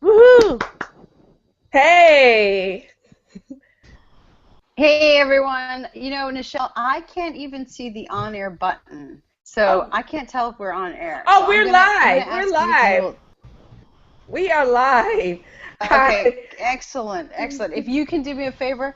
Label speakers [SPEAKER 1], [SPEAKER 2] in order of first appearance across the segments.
[SPEAKER 1] Woohoo! Hey!
[SPEAKER 2] Hey everyone, Nichelle, I can't even see the on-air button, so
[SPEAKER 1] Oh,
[SPEAKER 2] I can't tell if we're on air. So
[SPEAKER 1] oh,
[SPEAKER 2] I'm
[SPEAKER 1] we're
[SPEAKER 2] gonna I'm gonna
[SPEAKER 1] live. We're
[SPEAKER 2] ask if you can
[SPEAKER 1] live.
[SPEAKER 2] hold.
[SPEAKER 1] We are live. Hi.
[SPEAKER 2] Okay, excellent, excellent. If you can do me a favor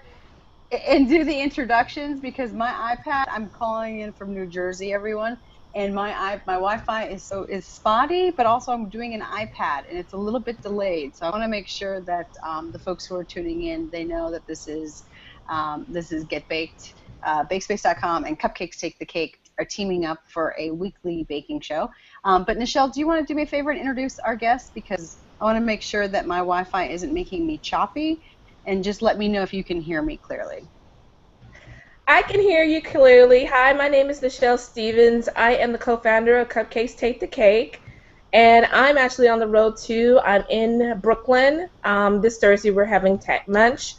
[SPEAKER 2] and do the introductions, because my iPad, I'm calling in from New Jersey, everyone, and my Wi-Fi is spotty, but also I'm doing an iPad and it's a little bit delayed. So I want to make sure that the folks who are tuning in, they know that this is Get Baked. BakeSpace.com and Cupcakes Take the Cake are teaming up for a weekly baking show. But Nichelle, do you want to do me a favor and introduce our guest? Because I want to make sure that my Wi-Fi isn't making me choppy, and just let me know if you can hear me clearly.
[SPEAKER 1] I can hear you clearly. Hi, my name is Nichelle Stevens. I am the co-founder of Cupcakes Take the Cake, and I'm actually on the road too. I'm in Brooklyn. This Thursday we're having Tech Munch,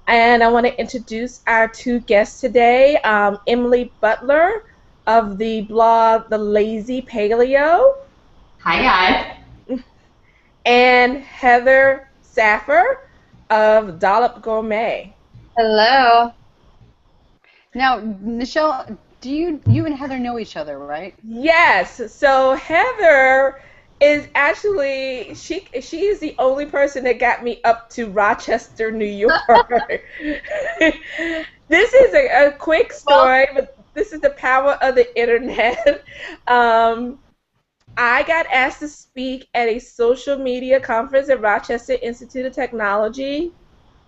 [SPEAKER 1] and I want to introduce our two guests today. Emily Butler of the blog The Lazy Paleo,
[SPEAKER 3] Hi guys.
[SPEAKER 1] and Heather Saffer of Dollop Gourmet.
[SPEAKER 4] Hello.
[SPEAKER 2] Now, Nichelle, do you and Heather know each other, right?
[SPEAKER 1] Yes. So Heather is actually she is the only person that got me up to Rochester, New York. This is a quick story, but this is the power of the internet. I got asked to speak at a social media conference at Rochester Institute of Technology,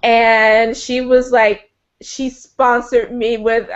[SPEAKER 1] and she was like, she sponsored me with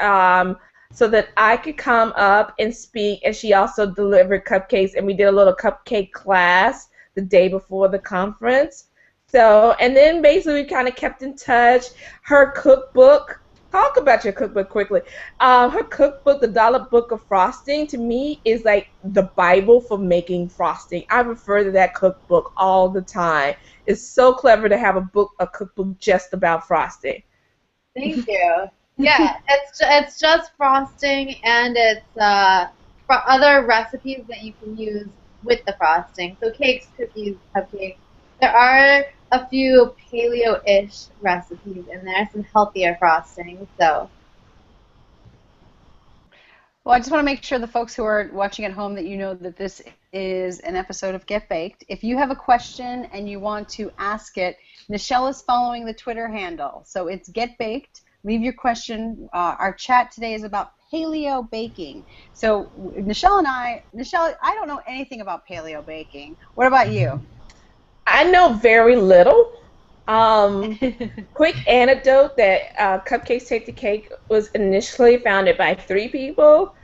[SPEAKER 1] so that I could come up and speak, and she also delivered cupcakes, and we did a little cupcake class the day before the conference. So, and then basically we kind of kept in touch. Her cookbook, talk about your cookbook quickly. Her cookbook, the Dollop Book of Frosting, to me is like the Bible for making frosting. I refer to that cookbook all the time. It's so clever to have a cookbook just about frosting.
[SPEAKER 4] Thank you. Yeah, it's just frosting, and it's other recipes that you can use with the frosting. So cakes, cookies, cupcakes. There are a few paleo-ish recipes in there, some healthier frosting. So
[SPEAKER 2] Well, I just want to make sure the folks who are watching at home that you know that this is an episode of Get Baked. If you have a question and you want to ask it, Nichelle is following the Twitter handle. So it's Get Baked. Leave your question. Our chat today is about paleo baking. So Nichelle, I don't know anything about paleo baking. What about you?
[SPEAKER 1] I know very little. Quick anecdote that Cupcakes Take the Cake was initially founded by three people: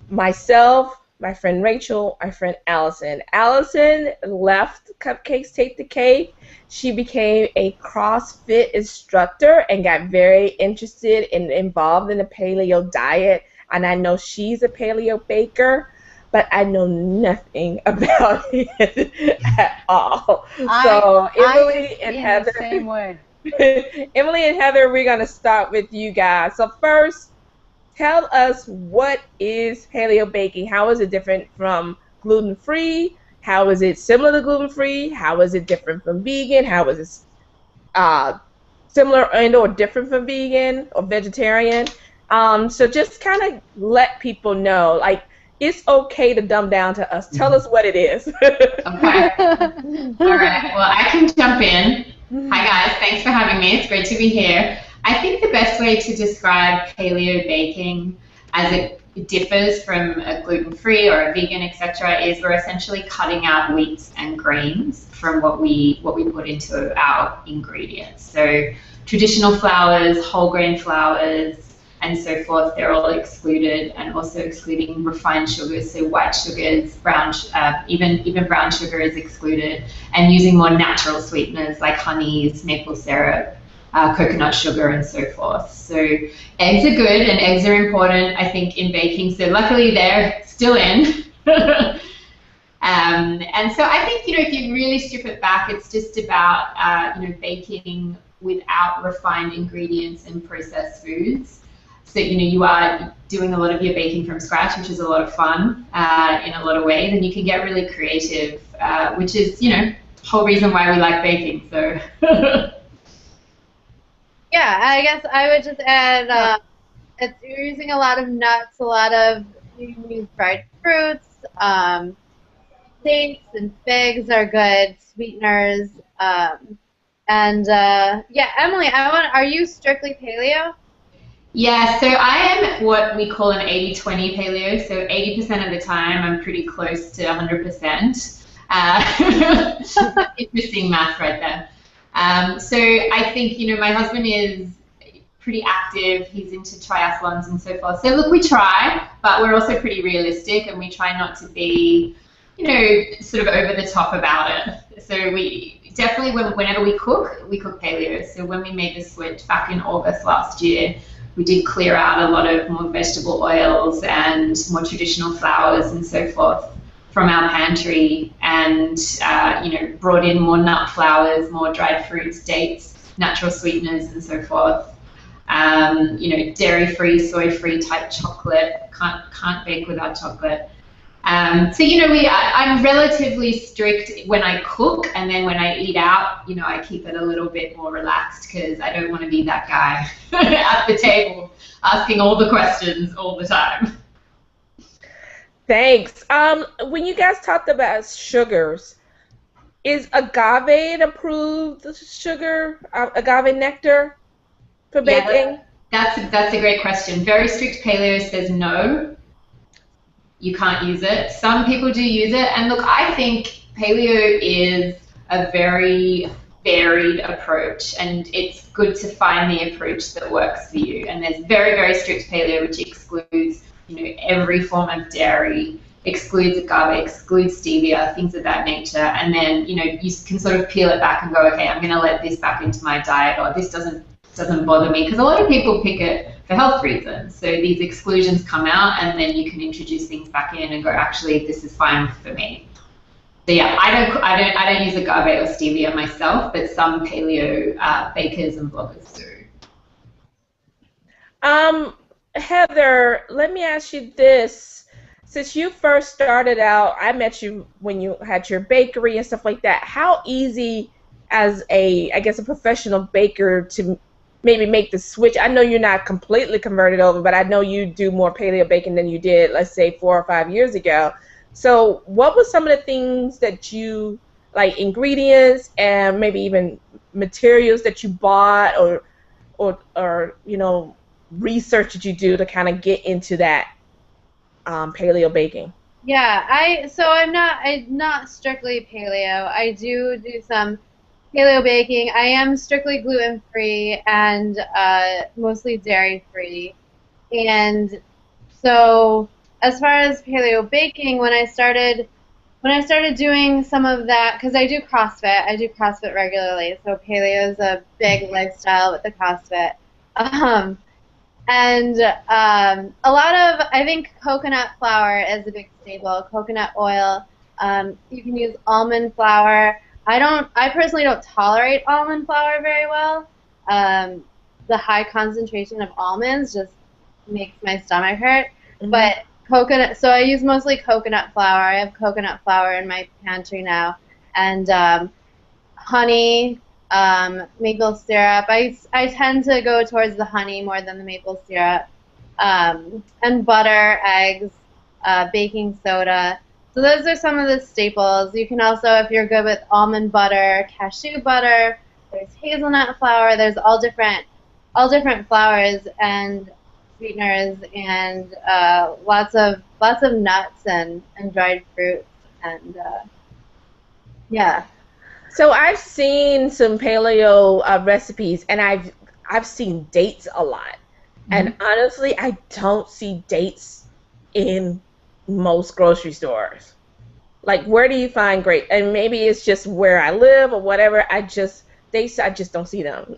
[SPEAKER 1] myself, my friend Rachel, my friend Allison. Allison left Cupcakes Take the Cake. She became a CrossFit instructor and got very interested and involved in the paleo diet. And I know she's a paleo baker, but I know nothing about it at all. So Emily and Heather,
[SPEAKER 2] the same way.
[SPEAKER 1] Emily and Heather, we're gonna start with you guys. So first, tell us, what is paleo baking? How is it different from gluten-free? How is it similar to gluten-free? How is it different from vegan? How is it similar and or different from vegan or vegetarian? So just kind of let people know, like, it's okay to dumb down to us. Tell us what it is.
[SPEAKER 3] Okay. All right. Well, I can jump in. Hi guys. Thanks for having me. It's great to be here. I think the best way to describe paleo baking, as it differs from a gluten-free or a vegan, etc., is we're essentially cutting out wheats and grains from what we put into our ingredients. So traditional flours, whole grain flours, and so forth, they're all excluded, and also excluding refined sugars, so white sugars, even brown sugar is excluded, and using more natural sweeteners like honeys, maple syrup, coconut sugar, and so forth. So eggs are good, and eggs are important, I think, in baking. So luckily they're still in. And so I think, if you really strip it back, it's just about, baking without refined ingredients and processed foods. So, you are doing a lot of your baking from scratch, which is a lot of fun in a lot of ways, and you can get really creative, which is, whole reason why we like baking. So.
[SPEAKER 4] Yeah, I guess I would just add, you're using a lot of nuts, you can use dried fruits, dates and figs are good sweeteners. Yeah, Emily, are you strictly paleo?
[SPEAKER 3] Yeah, so I am what we call an 80-20 paleo. So 80% of the time I'm pretty close to 100%. Interesting math right there. So I think, my husband is pretty active. He's into triathlons and so forth. So look, we try, but we're also pretty realistic, and we try not to be, sort of over the top about it. So we definitely, whenever we cook paleo. So when we made the switch back in August last year, we did clear out a lot of more vegetable oils and more traditional flours and so forth from our pantry, and brought in more nut flours, more dried fruits, dates, natural sweeteners, and so forth. Dairy-free, soy-free type chocolate. Can't bake without chocolate. I'm relatively strict when I cook, and then when I eat out, I keep it a little bit more relaxed, because I don't want to be that guy at the table asking all the questions all the time.
[SPEAKER 1] Thanks. When you guys talked about sugars, is agave an approved sugar, agave nectar for baking?
[SPEAKER 3] Yeah, that's a great question. Very strict paleo says no, you can't use it. Some people do use it, and look, I think paleo is a very varied approach, and it's good to find the approach that works for you. And there's very, very strict paleo, which excludes every form of dairy, excludes agave, excludes stevia, things of that nature. And then you can sort of peel it back and go, okay, I'm going to let this back into my diet, or this doesn't bother me, because a lot of people pick it for health reasons. So these exclusions come out, and then you can introduce things back in and go, actually, this is fine for me. So yeah, I don't use agave or stevia myself, but some paleo bakers and bloggers do.
[SPEAKER 1] Heather, let me ask you this. Since you first started out, I met you when you had your bakery and stuff like that. How easy as I guess a professional baker to maybe make the switch? I know you're not completely converted over, but I know you do more paleo baking than you did, let's say, 4 or 5 years ago. So what were some of the things that you, like ingredients and maybe even materials that you bought, or research that you do to kind of get into that paleo baking?
[SPEAKER 4] Yeah, I'm not strictly paleo. I do some paleo baking. I am strictly gluten-free and mostly dairy-free. And so as far as paleo baking, when I started doing some of that, because I do CrossFit regularly, so paleo is a big lifestyle with the CrossFit. A lot of, I think coconut flour is a big staple, coconut oil. You can use almond flour. I personally don't tolerate almond flour very well. The high concentration of almonds just makes my stomach hurt. Mm-hmm. But coconut, so I use mostly coconut flour. I have coconut flour in my pantry now. And honey, maple syrup. I tend to go towards the honey more than the maple syrup. And butter, eggs, baking soda. So those are some of the staples. You can also, if you're good with almond butter, cashew butter, there's hazelnut flour. There's all different flours and sweeteners, and lots of nuts and dried fruits, and yeah.
[SPEAKER 1] So I've seen some paleo recipes, and I've seen dates a lot. Mm-hmm. And honestly, I don't see dates in most grocery stores. Like, where do you find great? And maybe it's just where I live or whatever. I just don't see them.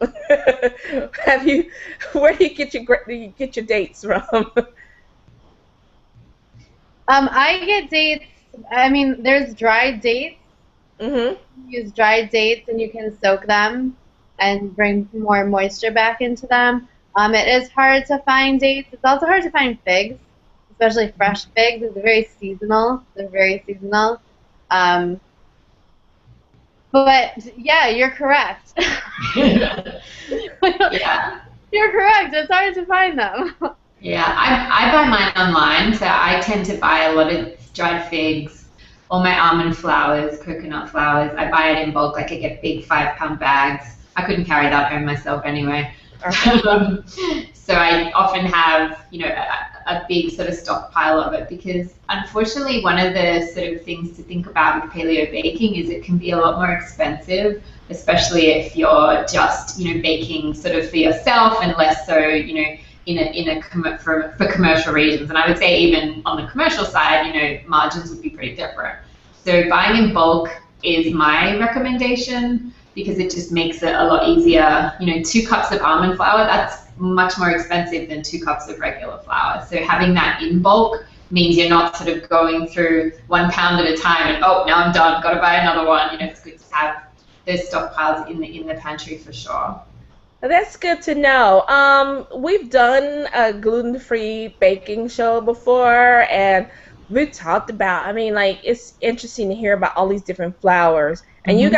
[SPEAKER 1] Where do you get your dates from?
[SPEAKER 4] I get dates. I mean, there's dried dates. Mm-hmm. You use dried dates, and you can soak them and bring more moisture back into them. It is hard to find dates. It's also hard to find figs, especially fresh figs. They're very seasonal. But yeah, you're correct.
[SPEAKER 3] Yeah.
[SPEAKER 4] You're correct. It's hard to find them.
[SPEAKER 3] Yeah, I buy mine online, so I tend to buy a lot of dried figs, all my almond flours, coconut flours. I buy it in bulk, like I get big 5-pound bags. I couldn't carry that home myself anyway. So I often have, a big sort of stockpile of it because unfortunately one of the sort of things to think about with paleo baking is it can be a lot more expensive, especially if you're just, baking sort of for yourself and less so, for commercial reasons. And I would say even on the commercial side, margins would be pretty different. So buying in bulk is my recommendation because it just makes it a lot easier. 2 cups of almond flour, that's much more expensive than 2 cups of regular flour. So having that in bulk means you're not sort of going through 1 pound at a time and, oh, now I'm done, got to buy another one. It's good to have those stockpiles in the pantry for sure.
[SPEAKER 1] That's good to know. We've done a gluten-free baking show before, and we talked about, it's interesting to hear about all these different flours. And you,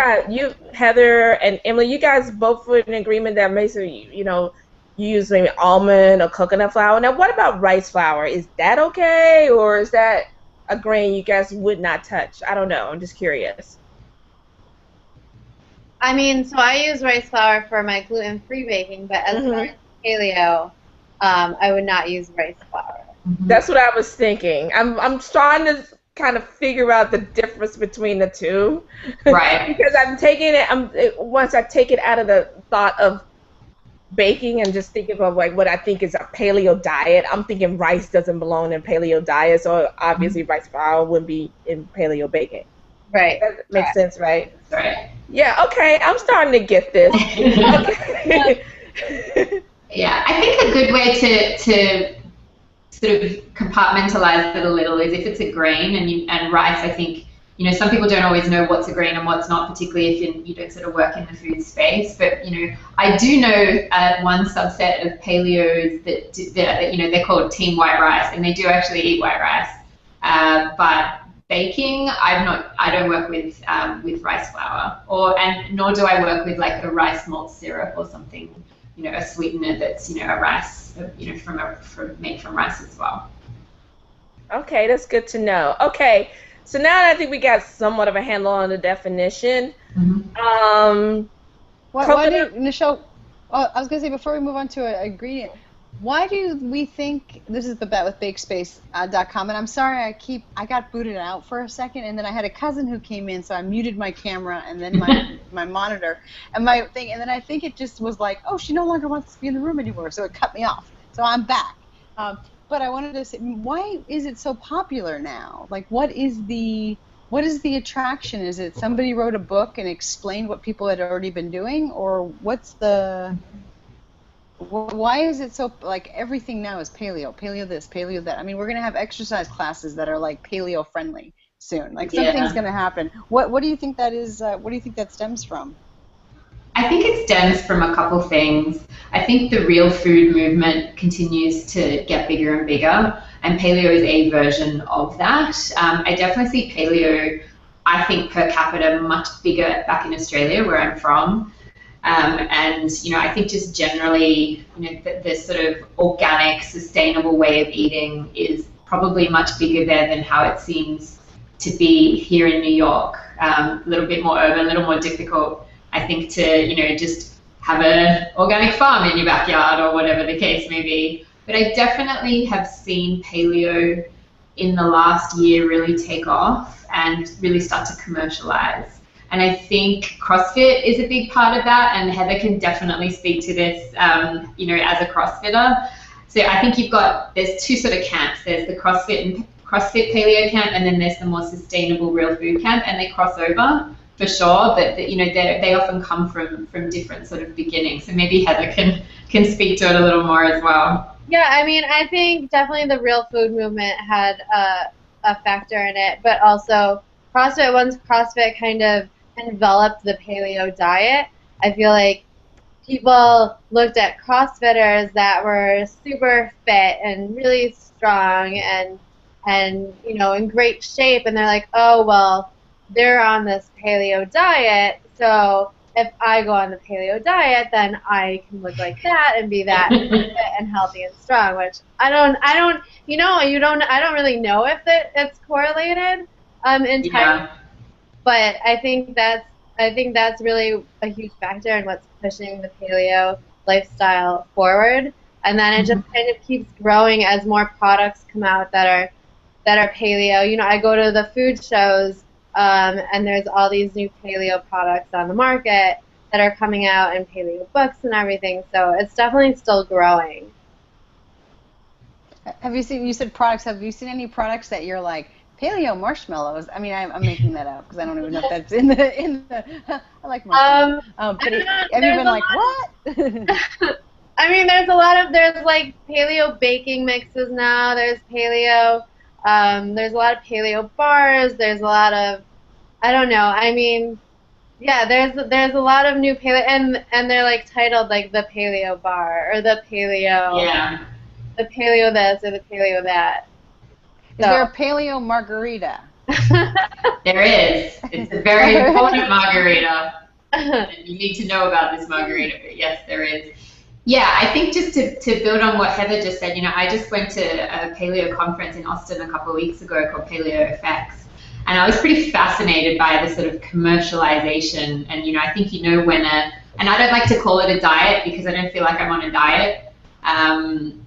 [SPEAKER 1] Heather and Emily, you guys both were in agreement that basically, you use maybe almond or coconut flour. Now, what about rice flour? Is that okay, or is that a grain you guys would not touch? I don't know. I'm just curious.
[SPEAKER 4] So I use rice flour for my gluten-free baking, but as far as paleo, I would not use rice flour.
[SPEAKER 1] That's what I was thinking. I'm trying to kind of figure out the difference between the two.
[SPEAKER 3] Right.
[SPEAKER 1] Because I'm taking it, once I take it out of the thought of baking and just thinking of like what I think is a paleo diet, I'm thinking rice doesn't belong in paleo diet, so obviously rice flour wouldn't be in paleo baking.
[SPEAKER 4] Right.
[SPEAKER 1] That makes sense, right?
[SPEAKER 3] Right.
[SPEAKER 1] Yeah, okay, I'm starting to get this. Okay.
[SPEAKER 3] Yeah, I think a good way to sort of compartmentalize it a little is if it's a grain and rice, I think, some people don't always know what's a grain and what's not, particularly if you don't sort of work in the food space. But, I do know one subset of paleos that they're called team white rice, and they do actually eat white rice. But baking, I don't work with rice flour, nor do I work with like a rice malt syrup or something, a sweetener that's a rice, made from rice as well.
[SPEAKER 1] Okay, that's good to know. Okay, so now I think we got somewhat of a handle on the definition.
[SPEAKER 2] Why do Nichelle? I was gonna say before we move on to an ingredient. Why do we think this is the bet with BakeSpace.com? And I'm sorry, I got booted out for a second, and then I had a cousin who came in, so I muted my camera and then my monitor and my thing, and then I think it just was like, oh, she no longer wants to be in the room anymore, so it cut me off. So I'm back. But I wanted to say, why is it so popular now? Like, what is the attraction? Is it somebody wrote a book and explained what people had already been doing, or why is it so, like, everything now is paleo this, paleo that? We're going to have exercise classes that are, like, paleo friendly soon. Like, something's going to happen. What do you think that is, what do you think that stems from?
[SPEAKER 3] I think it stems from a couple things. I think the real food movement continues to get bigger and bigger, and paleo is a version of that. I definitely see paleo, I think, per capita much bigger back in Australia, where I'm from. And, I think just generally, the sort of organic, sustainable way of eating is probably much bigger there than how it seems to be here in New York. A little bit more urban, a little more difficult, I think, to, just have an organic farm in your backyard or whatever the case may be. But I definitely have seen paleo in the last year really take off and really start to commercialize. And I think CrossFit is a big part of that, and Heather can definitely speak to this, as a CrossFitter. So I think there's two sort of camps. There's the CrossFit paleo camp, and then there's the more sustainable real food camp, and they cross over for sure, but they often come from different sort of beginnings. So maybe Heather can speak to it a little more as well.
[SPEAKER 4] Yeah, I think definitely the real food movement had a factor in it, but also CrossFit, once CrossFit kind of enveloped the paleo diet, I feel like people looked at CrossFitters that were super fit and really strong and in great shape, and they're like, oh, well, they're on this paleo diet, so if I go on the paleo diet, then I can look like that and be that fit and healthy and strong. Which I don't, I don't really know if it's correlated in type, but I think that's really a huge factor in what's pushing the paleo lifestyle forward. And then it just kind of keeps growing as more products come out that are paleo. You know, I go to the food shows, and there's all these new paleo products on the market that are coming out, and paleo books and everything. So it's definitely still growing.
[SPEAKER 2] Have you seen? You said products. Have you seen any products that you're like paleo marshmallows? I mean, I'm making that up because I don't even know if that's in the. I like marshmallows. But have you been like what?
[SPEAKER 4] I mean, there's like paleo baking mixes now. There's paleo. There's a lot of paleo bars. There's a lot of, I don't know. I mean, yeah, there's a lot of new paleo, and they're like titled like the paleo bar or the paleo, the paleo this or the paleo that.
[SPEAKER 2] Is there a paleo margarita?
[SPEAKER 3] There is. It's a very important margarita. You need to know about this margarita, but yes, there is. Yeah, I think just to build on what Heather just said, you know, I just went to a paleo conference in Austin a couple of weeks ago called Paleo FX, and I was pretty fascinated by the sort of commercialization. And, you know, I think when and I don't like to call it a diet because I don't feel like I'm on a diet.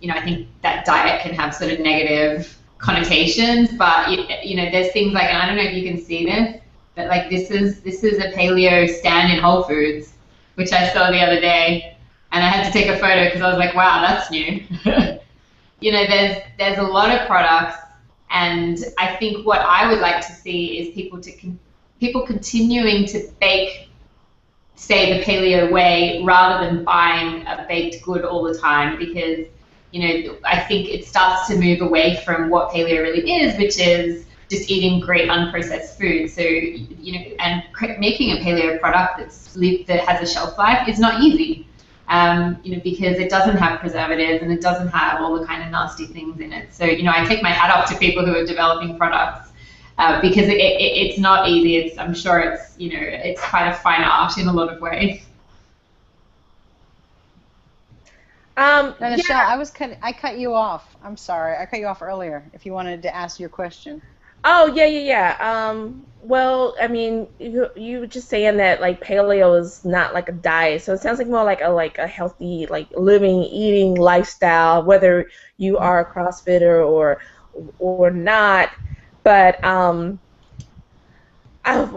[SPEAKER 3] You know, I think that diet can have sort of negative connotations, but, you know, there's things like, and I don't know if you can see this, but like this is a paleo stand in Whole Foods, which I saw the other day. And I had to take a photo because I was like, wow, that's new. You know, there's a lot of products, and I think what I would like to see is people continuing to bake, say, the paleo way rather than buying a baked good all the time, because, you know, I think it starts to move away from what paleo really is, which is just eating great unprocessed food. So, you know, and making a paleo product that has a shelf life is not easy. You know, because it doesn't have preservatives and it doesn't have all the kind of nasty things in it. So, you know, I take my hat off to people who are developing products because it's not easy. I'm sure it's, you know, it's quite a fine art in a lot of ways.
[SPEAKER 2] Now, Michelle, I cut you off. I'm sorry, I cut you off earlier. If you wanted to ask your question.
[SPEAKER 1] Oh, yeah. Well, I mean, you were just saying that like paleo is not like a diet, so it sounds like more like a healthy, like living, eating lifestyle, whether you are a CrossFitter or not. But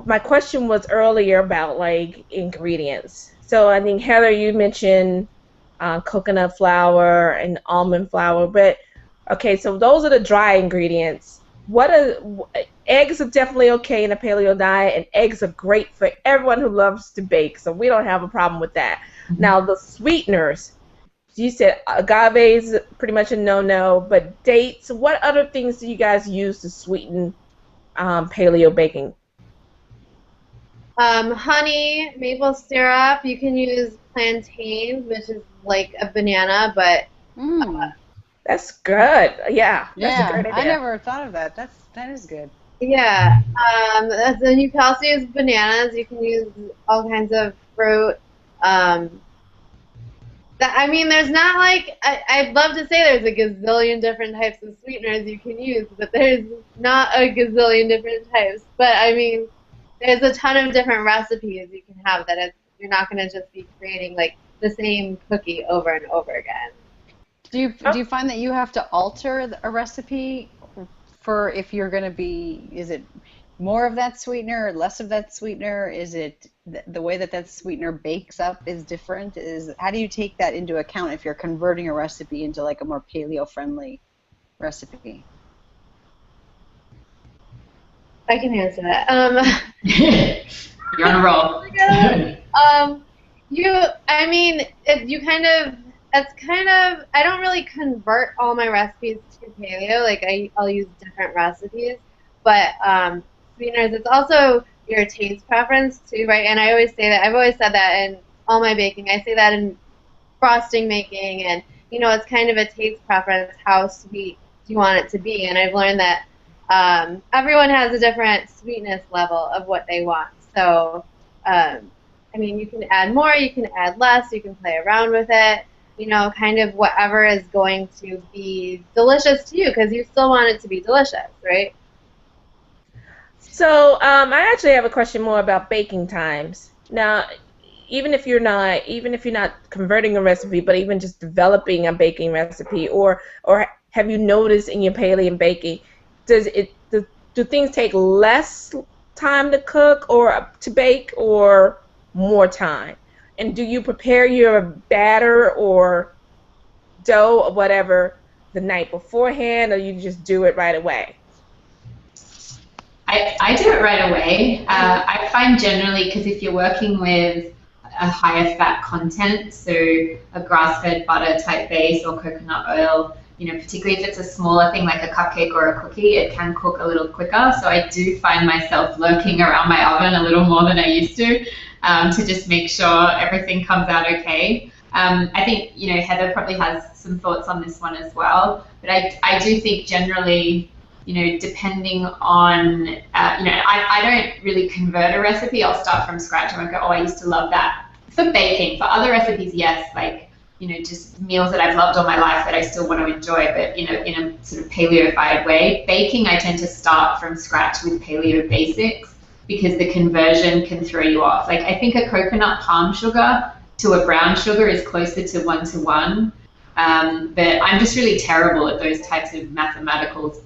[SPEAKER 1] my question was earlier about like ingredients. So I think Heather, you mentioned coconut flour and almond flour, but okay, so those are the dry ingredients. Eggs are definitely okay in a paleo diet, and eggs are great for everyone who loves to bake, so we don't have a problem with that. Now, the sweeteners, you said agave is pretty much a no-no, but dates, what other things do you guys use to sweeten paleo baking?
[SPEAKER 4] Honey, maple syrup. You can use plantains, which is like a banana, but
[SPEAKER 1] That's good. Yeah, that's a great idea.
[SPEAKER 2] I never thought of that. That is good.
[SPEAKER 4] Yeah. Then you can also use bananas. You can use all kinds of fruit. I mean, there's not like I'd love to say there's a gazillion different types of sweeteners you can use, but there's not a gazillion different types. But I mean, there's a ton of different recipes you can have you're not going to just be creating like the same cookie over and over again.
[SPEAKER 2] Do you find that you have to alter a recipe for if you're going to be, is it more of that sweetener or less of that sweetener? Is it the way that sweetener bakes up is different? How do you take that into account if you're converting a recipe into like a more paleo-friendly recipe?
[SPEAKER 4] I can answer that.
[SPEAKER 3] You're on a roll.
[SPEAKER 4] I don't really convert all my recipes to paleo. Like I'll use different recipes, but sweeteners, it's also your taste preference too, right? And I always say that. I've always said that in all my baking. I say that in frosting making, and you know, it's kind of a taste preference. How sweet do you want it to be? And I've learned that everyone has a different sweetness level of what they want. So, I mean, you can add more, you can add less, you can play around with it, you know, kind of whatever is going to be delicious to you, because you still want it to be delicious, right?
[SPEAKER 1] So I actually have a question more about baking times. Now, even if you're not converting a recipe, but even just developing a baking recipe, or have you noticed in your paleo baking, do things take less time to cook or to bake or more time? And do you prepare your batter or dough or whatever the night beforehand, or you just do it right away?
[SPEAKER 3] I do it right away. I find generally, because if you're working with a higher fat content, so a grass-fed butter type base or coconut oil, you know, particularly if it's a smaller thing like a cupcake or a cookie, it can cook a little quicker. So I do find myself lurking around my oven a little more than I used to just make sure everything comes out okay. I think, you know, Heather probably has some thoughts on this one as well, but I do think generally, you know, depending on, you know, I don't really convert a recipe. I'll start from scratch. I won't go, oh, I used to love that. For baking, for other recipes, yes, like, you know, just meals that I've loved all my life that I still want to enjoy, but, you know, in a sort of paleo-fied way. Baking, I tend to start from scratch with paleo basics because the conversion can throw you off. Like, I think a coconut palm sugar to a brown sugar is closer to 1-to-1, but I'm just really terrible at those types of mathematical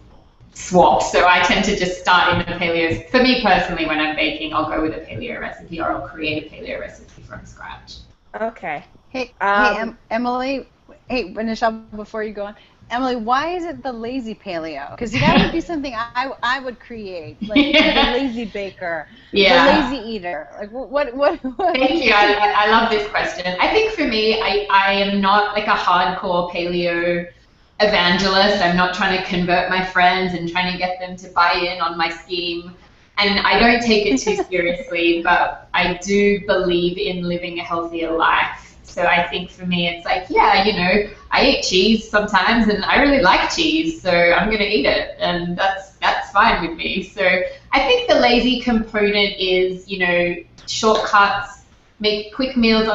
[SPEAKER 3] swap. So I tend to just start in the paleo. For me personally, when I'm baking, I'll go with a paleo recipe or I'll create a paleo recipe from scratch.
[SPEAKER 1] Okay.
[SPEAKER 2] Hey, Emily. Hey, Michelle, before you go on, Emily, why is it the lazy paleo? Because that would be something I would create, like the lazy baker, the lazy eater. Like what?
[SPEAKER 3] Thank you. I love this question. I think for me, I am not like a hardcore paleo evangelist. I'm not trying to convert my friends and trying to get them to buy in on my scheme. And I don't take it too seriously, but I do believe in living a healthier life. So I think for me, it's like, yeah, you know, I eat cheese sometimes and I really like cheese, so I'm going to eat it. And that's fine with me. So I think the lazy component is, you know, shortcuts, make quick meals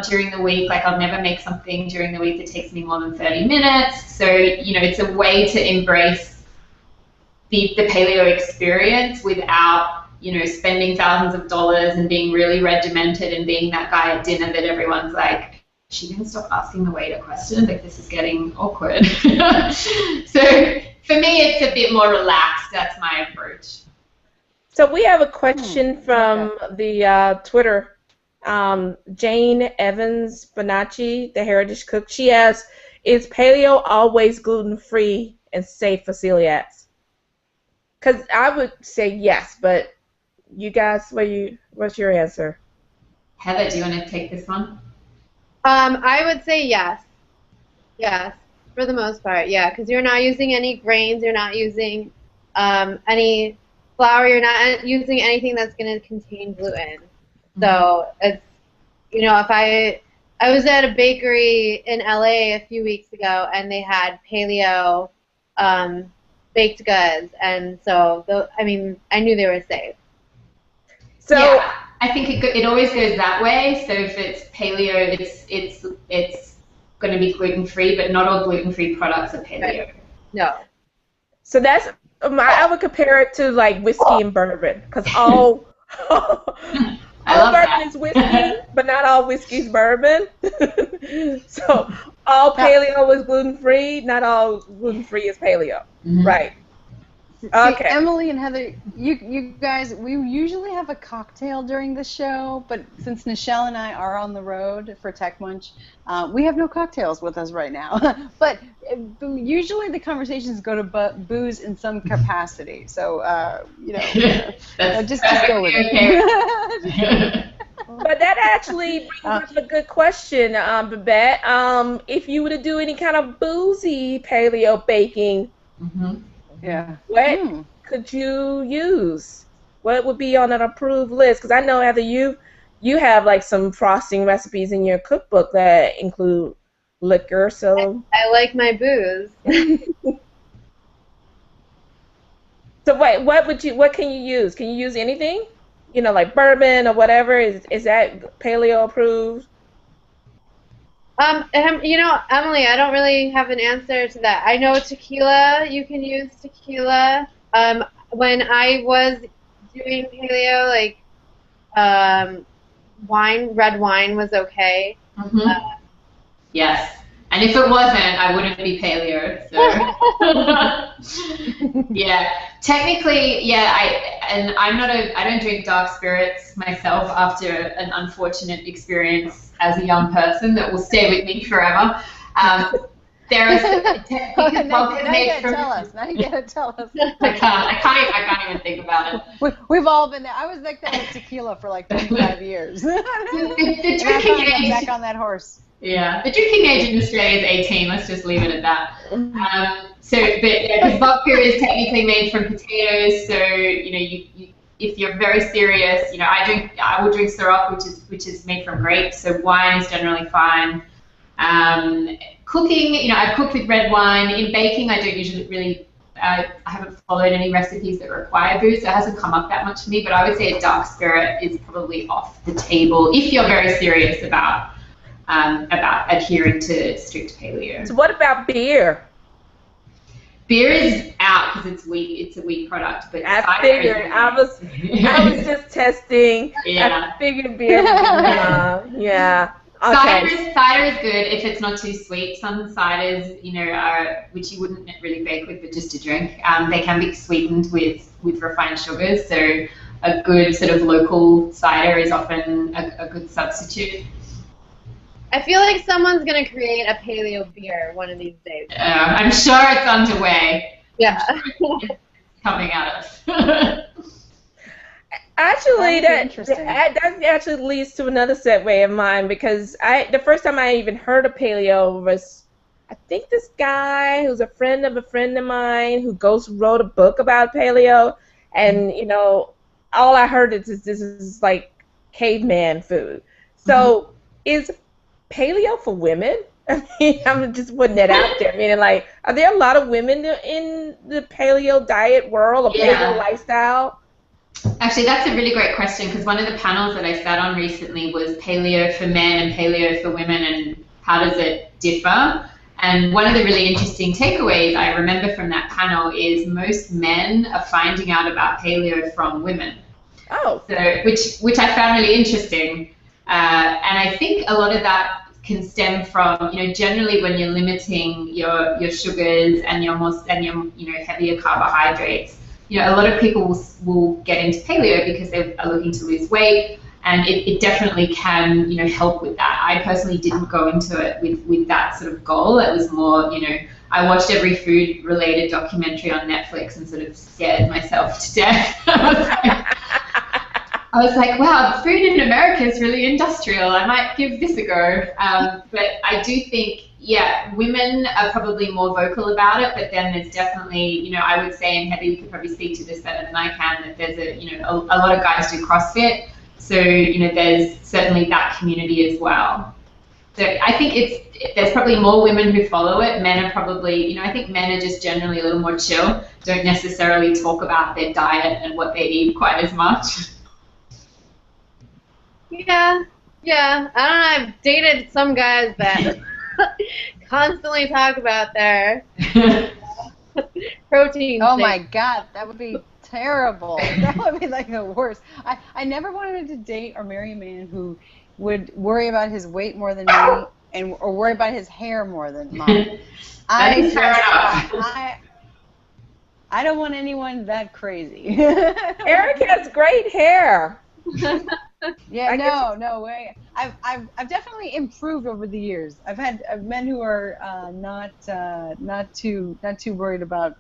[SPEAKER 3] during the week. Like, I'll never make something during the week that takes me more than 30 minutes. So, you know, it's a way to embrace the paleo experience without, you know, spending thousands of dollars and being really regimented and being that guy at dinner that everyone's like, is she going to stop asking the waiter questions? Like, this is getting awkward. So for me, it's a bit more relaxed. That's my approach.
[SPEAKER 1] So we have a question from the Twitter. Jane Evans Bonacci, the Heritage Cook. She asks, is paleo always gluten-free and safe for celiacs? Because I would say yes, but you guys, what's your answer?
[SPEAKER 3] Heather, do you want to take this one?
[SPEAKER 4] I would say yes. Yes, for the most part, yeah, because you're not using any grains, you're not using any flour, you're not using anything that's going to contain gluten. So it's, you know, if I was at a bakery in LA a few weeks ago and they had paleo baked goods, and so I mean, I knew they were safe.
[SPEAKER 1] So
[SPEAKER 3] yeah, I think it always goes that way. So if it's paleo, it's going to be gluten-free, but not all gluten-free products are paleo.
[SPEAKER 4] Right. No.
[SPEAKER 1] So that's I would compare it to like whiskey and bourbon, because all bourbon is whiskey, but not all whiskey is bourbon. So all paleo is gluten-free, not all gluten-free is paleo. Mm-hmm. Right. Okay.
[SPEAKER 2] See, Emily and Heather, you guys, we usually have a cocktail during the show, but since Nichelle and I are on the road for Tech Munch, we have no cocktails with us right now. But usually the conversations go to booze in some capacity. So, you know, just go with it.
[SPEAKER 1] But that actually brings up a good question, Babette. If you were to do any kind of boozy paleo baking,
[SPEAKER 2] yeah,
[SPEAKER 1] what could you use? What would be on an approved list? Because I know, Heather, you have like some frosting recipes in your cookbook that include liquor. So
[SPEAKER 4] I like my booze.
[SPEAKER 1] So wait, what can you use? Can you use anything? You know, like bourbon or whatever. Is that paleo approved?
[SPEAKER 4] You know, Emily, I don't really have an answer to that. I know tequila, you can use tequila. When I was doing paleo, like, red wine was okay.
[SPEAKER 3] Mm-hmm. Yes. And if it wasn't, I wouldn't be paleo. So yeah, technically, yeah. I don't drink dark spirits myself after an unfortunate experience as a young person that will stay with me forever. There is because vodka
[SPEAKER 2] now
[SPEAKER 3] made from.
[SPEAKER 2] tell us. Now you gotta tell us.
[SPEAKER 3] I can't even think about it.
[SPEAKER 2] We've all been there. I was like that with tequila for like 25 years.
[SPEAKER 3] The drinking age.
[SPEAKER 2] Back on that horse.
[SPEAKER 3] Yeah, the drinking age in Australia is 18. Let's just leave it at that. Because vodka is technically made from potatoes, so you if you're very serious, I will drink Ciroc, which is made from grapes, so wine is generally fine. Cooking, I've cooked with red wine. In baking, I don't usually really. I haven't followed any recipes that require booze, so it hasn't come up that much for me. But I would say a dark spirit is probably off the table if you're very serious about adhering to strict paleo.
[SPEAKER 1] So what about beer?
[SPEAKER 3] Beer is out because it's wheat. It's a wheat product, but
[SPEAKER 1] I figured. I was just testing.
[SPEAKER 3] Yeah.
[SPEAKER 1] I figured beer was enough. Yeah. Okay.
[SPEAKER 3] Cider is good if it's not too sweet. Some ciders, which you wouldn't really bake with, but just to drink, they can be sweetened with refined sugars. So a good sort of local cider is often a good substitute.
[SPEAKER 4] I feel like someone's going to create a paleo beer one of these days.
[SPEAKER 3] I'm sure it's underway.
[SPEAKER 4] Yeah.
[SPEAKER 3] It's coming at us.
[SPEAKER 1] Actually, that actually leads to another segue of mine, because the first time I even heard of paleo was, I think this guy who's a friend of mine who wrote a book about paleo, and all I heard is this is like caveman food. So is paleo for women? I mean, I'm just putting that out there. Meaning, like, are there a lot of women in the paleo diet world or paleo lifestyle?
[SPEAKER 3] Actually, that's a really great question, because one of the panels that I sat on recently was paleo for men and paleo for women, and how does it differ? And one of the really interesting takeaways I remember from that panel is most men are finding out about paleo from women.
[SPEAKER 1] Oh.
[SPEAKER 3] So, which I found really interesting. And I think a lot of that can stem from, generally when you're limiting your sugars and your heavier carbohydrates, a lot of people will get into paleo because they are looking to lose weight, and it definitely can, help with that. I personally didn't go into it with that sort of goal. It was more, I watched every food-related documentary on Netflix and sort of scared myself to death. I was like, wow, food in America is really industrial. I might give this a go. But I do think, women are probably more vocal about it, but then there's definitely, I would say, and Heather, you could probably speak to this better than I can, that there's a lot of guys do CrossFit. So, there's certainly that community as well. So I think there's probably more women who follow it. Men are probably, I think men are just generally a little more chill, don't necessarily talk about their diet and what they eat quite as much.
[SPEAKER 4] Yeah. I don't know. I've dated some guys that constantly talk about their protein.
[SPEAKER 2] Oh my God, that would be terrible. That would be like the worst. I never wanted to date or marry a man who would worry about his weight more than me, or worry about his hair more than mine. I don't want anyone that crazy.
[SPEAKER 1] Eric has great hair.
[SPEAKER 2] Yeah, no way. I've definitely improved over the years. I've had men who are not too worried about.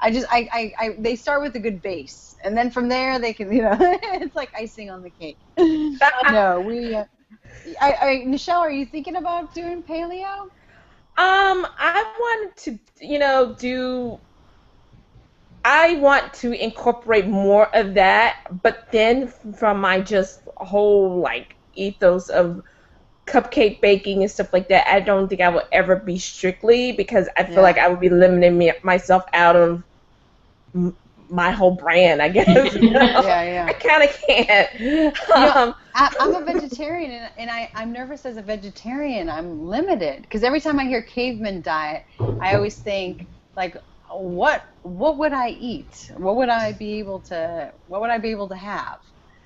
[SPEAKER 2] They start with a good base, and then from there they can, it's like icing on the cake. No, Nichelle, are you thinking about doing paleo?
[SPEAKER 1] I wanted to, I want to incorporate more of that, but then from my just whole ethos of cupcake baking and stuff like that, I don't think I will ever be strictly, because I feel like I would be limiting myself out of my whole brand, I guess.
[SPEAKER 2] Yeah.
[SPEAKER 1] I kind of can't.
[SPEAKER 2] I'm a vegetarian, and I'm nervous as a vegetarian. I'm limited because every time I hear caveman diet, I always think like, what would I eat? What would I be able to have?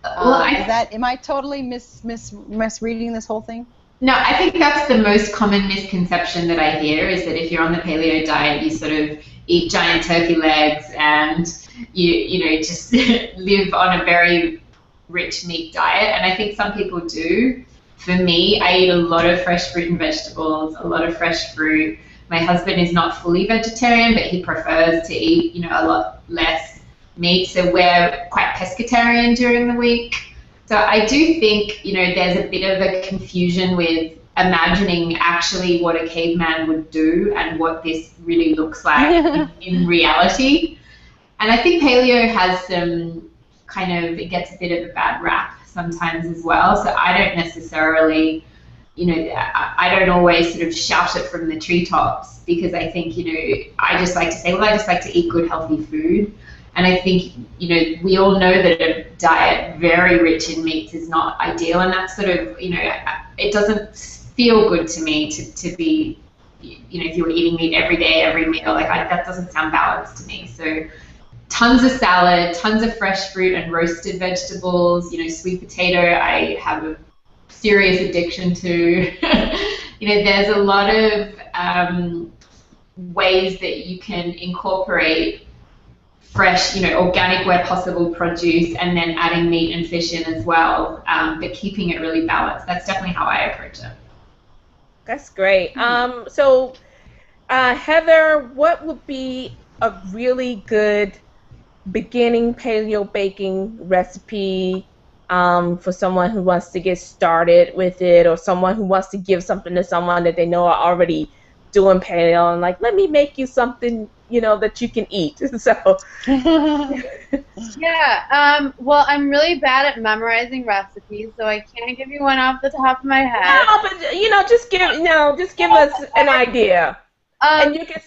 [SPEAKER 2] Am I totally misreading this whole thing?
[SPEAKER 3] No, I think that's the most common misconception that I hear is that if you're on the paleo diet, you sort of eat giant turkey legs and you just live on a very rich meat diet. And I think some people do. For me, I eat a lot of fresh fruit and vegetables, a lot of fresh fruit. My husband is not fully vegetarian, but he prefers to eat, a lot less meat. So we're quite pescatarian during the week. So I do think, there's a bit of a confusion with imagining actually what a caveman would do and what this really looks like in reality. And I think paleo has some it gets a bit of a bad rap sometimes as well. So I don't necessarily, I don't always sort of shout it from the treetops because I think, I just like to say, I just like to eat good, healthy food. And I think, we all know that a diet very rich in meats is not ideal. And that's sort of, it doesn't feel good to me to be, if you were eating meat every day, every meal, that doesn't sound balanced to me. So tons of salad, tons of fresh fruit and roasted vegetables, sweet potato, I have a serious addiction to. There's a lot of ways that you can incorporate fresh, organic where possible produce and then adding meat and fish in as well, but keeping it really balanced. That's definitely how I approach it.
[SPEAKER 1] That's great. So Heather, what would be a really good beginning paleo baking recipe for someone who wants to get started with it, or someone who wants to give something to someone that they know are already doing paleo and let me make you something that you can eat. So
[SPEAKER 4] yeah, well, I'm really bad at memorizing recipes, so I can't give you one off the top of my head.
[SPEAKER 1] No, but just give us an idea. And you can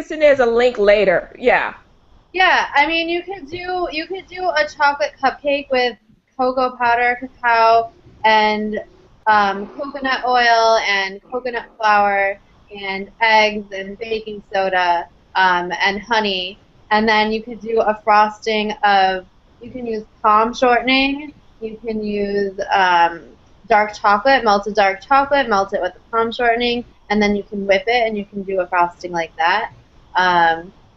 [SPEAKER 1] send it as a link later. Yeah.
[SPEAKER 4] Yeah, I mean, you could do a chocolate cupcake with cocoa powder, cacao, and coconut oil and coconut flour and eggs and baking soda and honey. And then you could do a frosting you can use palm shortening, you can use dark chocolate, melted dark chocolate, melt it with the palm shortening, and then you can whip it and you can do a frosting like that.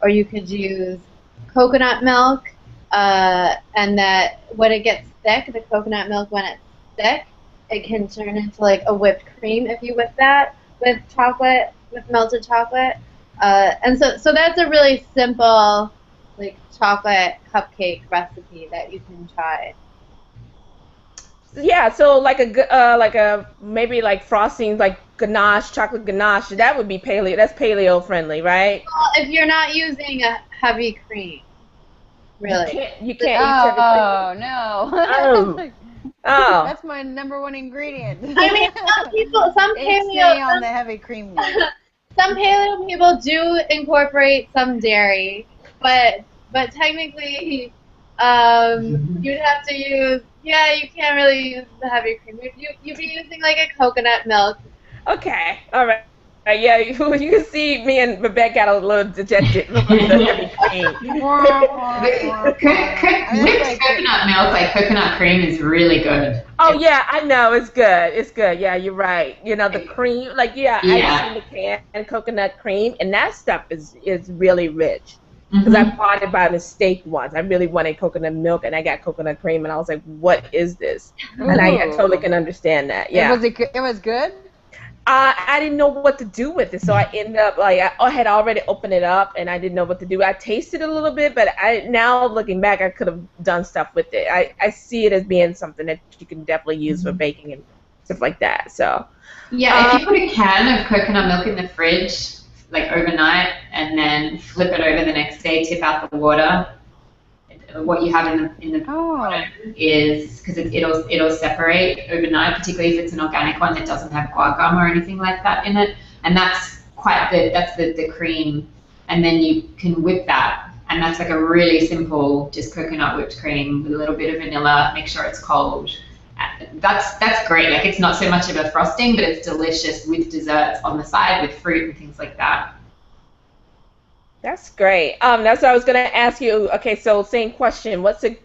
[SPEAKER 4] Or you could use coconut milk, and that when it gets thick, the coconut milk, when it's thick, it can turn into a whipped cream if you whip that with melted chocolate. And so that's a really simple chocolate cupcake recipe that you can try.
[SPEAKER 1] Yeah, so maybe frosting, ganache, chocolate ganache, that would be paleo. That's paleo friendly, right?
[SPEAKER 4] Well, if you're not using a heavy cream, really.
[SPEAKER 1] You can't eat heavy cream.
[SPEAKER 2] No.
[SPEAKER 1] Oh.
[SPEAKER 2] That's my number one ingredient.
[SPEAKER 4] I mean, some paleo
[SPEAKER 2] on the heavy cream.
[SPEAKER 4] Some paleo people do incorporate some dairy, but technically, you'd have to use. Yeah, you can't really use the heavy cream. You'd be using a coconut milk.
[SPEAKER 1] Okay, all right. Yeah, you can see me and Rebecca got a little dejected with the heavy cream.
[SPEAKER 3] Whipped coconut milk, coconut cream, is really good.
[SPEAKER 1] Oh yeah, I know, it's good. It's good. Yeah, you're right. The cream, I've seen the canned coconut cream, and that stuff is really rich. Because I bought it by mistake once. I really wanted coconut milk, and I got coconut cream, and I was like, "What is this?"
[SPEAKER 2] Ooh.
[SPEAKER 1] And I totally can understand that. Yeah.
[SPEAKER 2] It was good.
[SPEAKER 1] I didn't know what to do with it, so I ended up I had already opened it up, and I didn't know what to do. I tasted a little bit, but now looking back, I could have done stuff with it. I see it as being something that you can definitely use for baking and stuff like that. So
[SPEAKER 3] yeah, if you put a can of coconut milk in the fridge overnight, and then flip it over the next day, tip out the water. What you have in the water is, because it'll separate overnight, particularly if it's an organic one that doesn't have guar gum or anything like that in it, and that's the cream, and then you can whip that And that's like a really simple, just coconut whipped cream with a little bit of vanilla. Make sure it's cold. That's great. Like, it's not so much of a frosting, but it's delicious with desserts on the side, with fruit and things like that.
[SPEAKER 1] That's great. That's what I was gonna ask you. Okay, so same question. What's a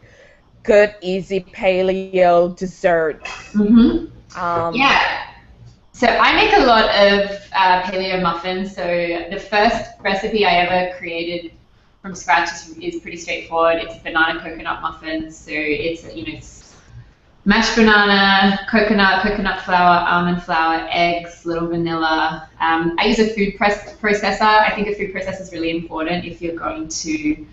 [SPEAKER 1] good, easy paleo dessert?
[SPEAKER 3] Yeah. So I make a lot of paleo muffins. So the first recipe I ever created from scratch is pretty straightforward. It's banana coconut muffins. So it's, it's mashed banana, coconut flour, almond flour, eggs, little vanilla. I use a food processor. I think a food processor is really important if you're going to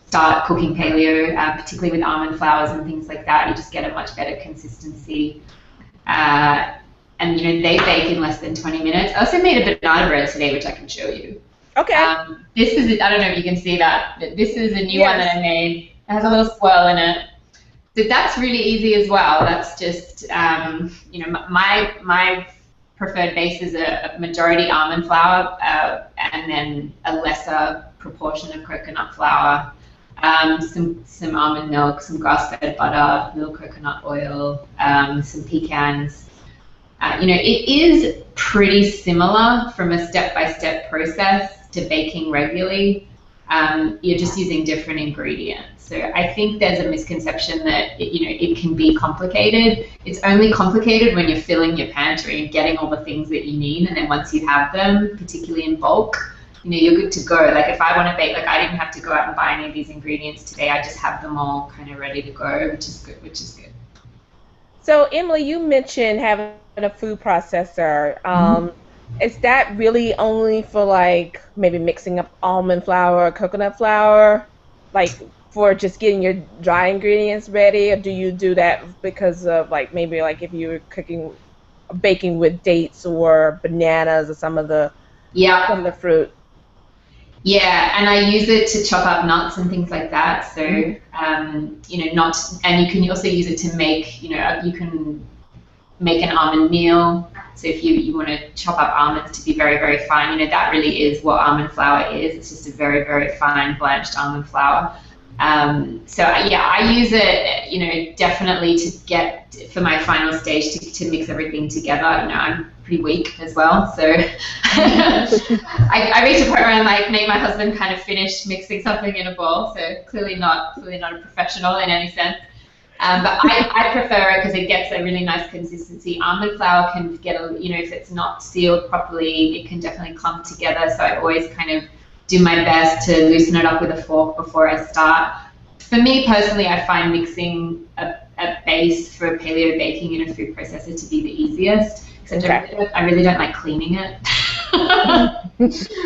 [SPEAKER 3] start cooking paleo, particularly with almond flours and things like that. You just get a much better consistency. And they bake in less than 20 minutes. I also made a banana bread today, which I can show you.
[SPEAKER 1] Okay.
[SPEAKER 3] This is, I don't know if you can see that, but this is a new one that I made. It has a little swirl in it. So that's really easy as well. That's just, my preferred base is a majority almond flour, and then a lesser proportion of coconut flour, some almond milk, some grass-fed butter, little coconut oil, some pecans. It is pretty similar from a step-by-step process to baking regularly. You're just using different ingredients. So I think there's a misconception that it can be complicated. It's only complicated when you're filling your pantry and getting all the things that you need, and then once you have them, particularly in bulk, you're good to go. Like, if I want to bake, like, I didn't have to go out and buy any of these ingredients today. I just have them all kind of ready to go, which is good.
[SPEAKER 1] So Emily, you mentioned having a food processor. Is that really only for, like, maybe mixing up almond flour or coconut flour, like for just getting your dry ingredients ready, or do you do that because of, like, maybe like if you're baking with dates or bananas or some of the fruit?
[SPEAKER 3] Yeah, and I use it to chop up nuts and things like that. So, and you can also use it to make, you can make an almond meal. So if you want to chop up almonds to be very, very fine, that really is what almond flour is. It's just a very, very fine blanched almond flour. So yeah, I use it, definitely to get for my final stage to mix everything together. I'm pretty weak as well, so I reach a point where I make my husband kind of finish mixing something in a bowl. So clearly not a professional in any sense. But I prefer it because it gets a really nice consistency. Almond flour can get if it's not sealed properly, it can definitely clump together. So I always kind of do my best to loosen it up with a fork before I start. For me personally, I find mixing a base for paleo baking in a food processor to be the easiest. Because I really don't like cleaning it.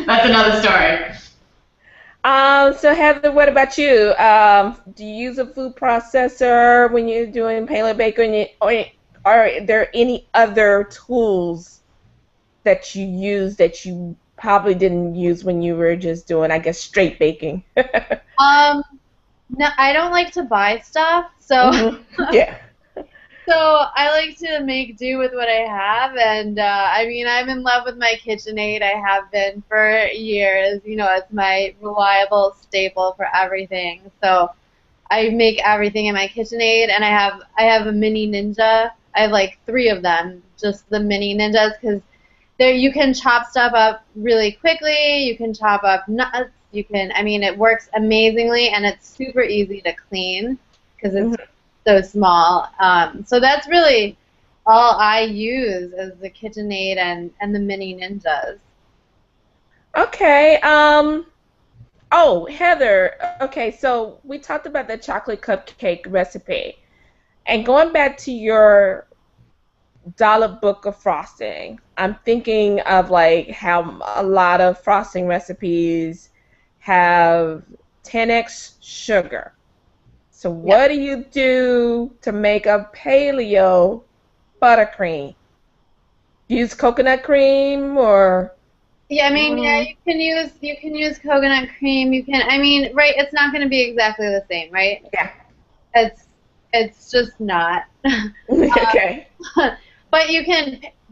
[SPEAKER 3] That's another story.
[SPEAKER 1] So Heather, what about you? Do you use a food processor when you're doing paleo baking, or are there any other tools that you use that you probably didn't use when you were just doing, I guess, straight baking?
[SPEAKER 4] No, I don't like to buy stuff, so
[SPEAKER 1] yeah.
[SPEAKER 4] So I like to make do with what I have, and I'm in love with my KitchenAid. I have been for years. It's my reliable staple for everything. So I make everything in my KitchenAid, and I have a mini Ninja. I have like 3 of them, just the mini Ninjas, because you can chop stuff up really quickly. You can chop up nuts. It works amazingly, and it's super easy to clean because it's so small. So that's really all I use is the KitchenAid and the mini Ninjas.
[SPEAKER 1] Okay. Oh, Heather. Okay, so we talked about the chocolate cupcake recipe, and going back to your Dollop book of frosting, I'm thinking of like how a lot of frosting recipes have 10x sugar. So what do you do to make a paleo buttercream? Use coconut cream or?
[SPEAKER 4] Yeah, you can use coconut cream. You can, right? It's not going to be exactly the same, right?
[SPEAKER 1] Yeah.
[SPEAKER 4] It's just not.
[SPEAKER 1] Okay.
[SPEAKER 4] But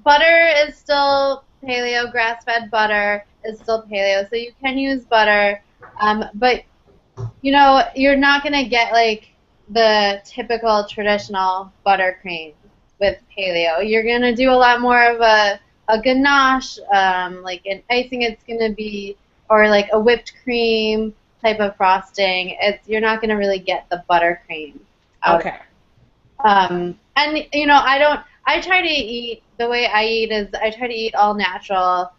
[SPEAKER 4] butter is still paleo. Grass-fed butter is still paleo, so you can use butter. But you know, you're not gonna get like the typical traditional buttercream with paleo. You're gonna do a lot more of a ganache, like an icing. It's gonna be, or like a whipped cream type of frosting. You're not gonna really get the buttercream out.
[SPEAKER 1] Okay.
[SPEAKER 4] And you know, I try to eat, the way I eat is I try to eat all natural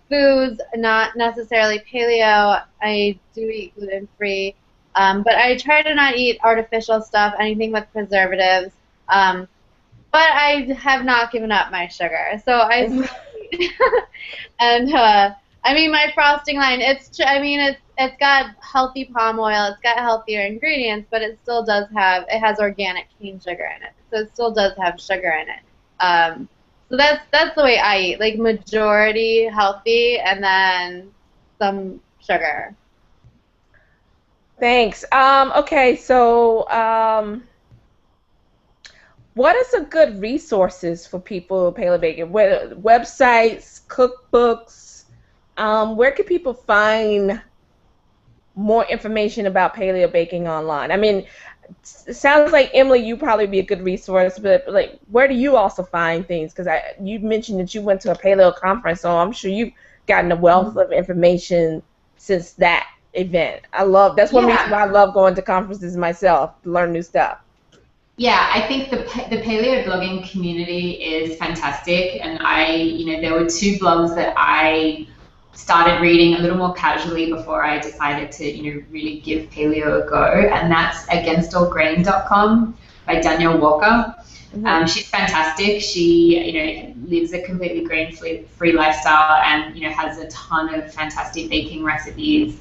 [SPEAKER 4] foods, not necessarily paleo. I do eat gluten-free, but I try to not eat artificial stuff, anything with preservatives. But I have not given up my sugar, so I still eat. And I mean, my frosting line, it's got healthy palm oil, it's got healthier ingredients, but it still it has organic cane sugar in it, so it still does have sugar in it. So that's the way I eat, like majority healthy and then some sugar.
[SPEAKER 1] Thanks. Okay, so what are some good resources for people paleo baking? Websites, cookbooks? Where can people find more information about paleo baking online? I mean, it sounds like, Emily, you probably be a good resource, but like, where do you also find things? Because you mentioned that you went to a paleo conference, so I'm sure you've gotten a wealth of information since that event. That's one reason why I love going to conferences myself, to learn new stuff.
[SPEAKER 3] Yeah, I think the paleo blogging community is fantastic, and there were two blogs that I started reading a little more casually before I decided to, really give paleo a go, and that's againstallgrain.com by Danielle Walker. Mm-hmm. She's fantastic. She, lives a completely grain-free lifestyle, and has a ton of fantastic baking recipes.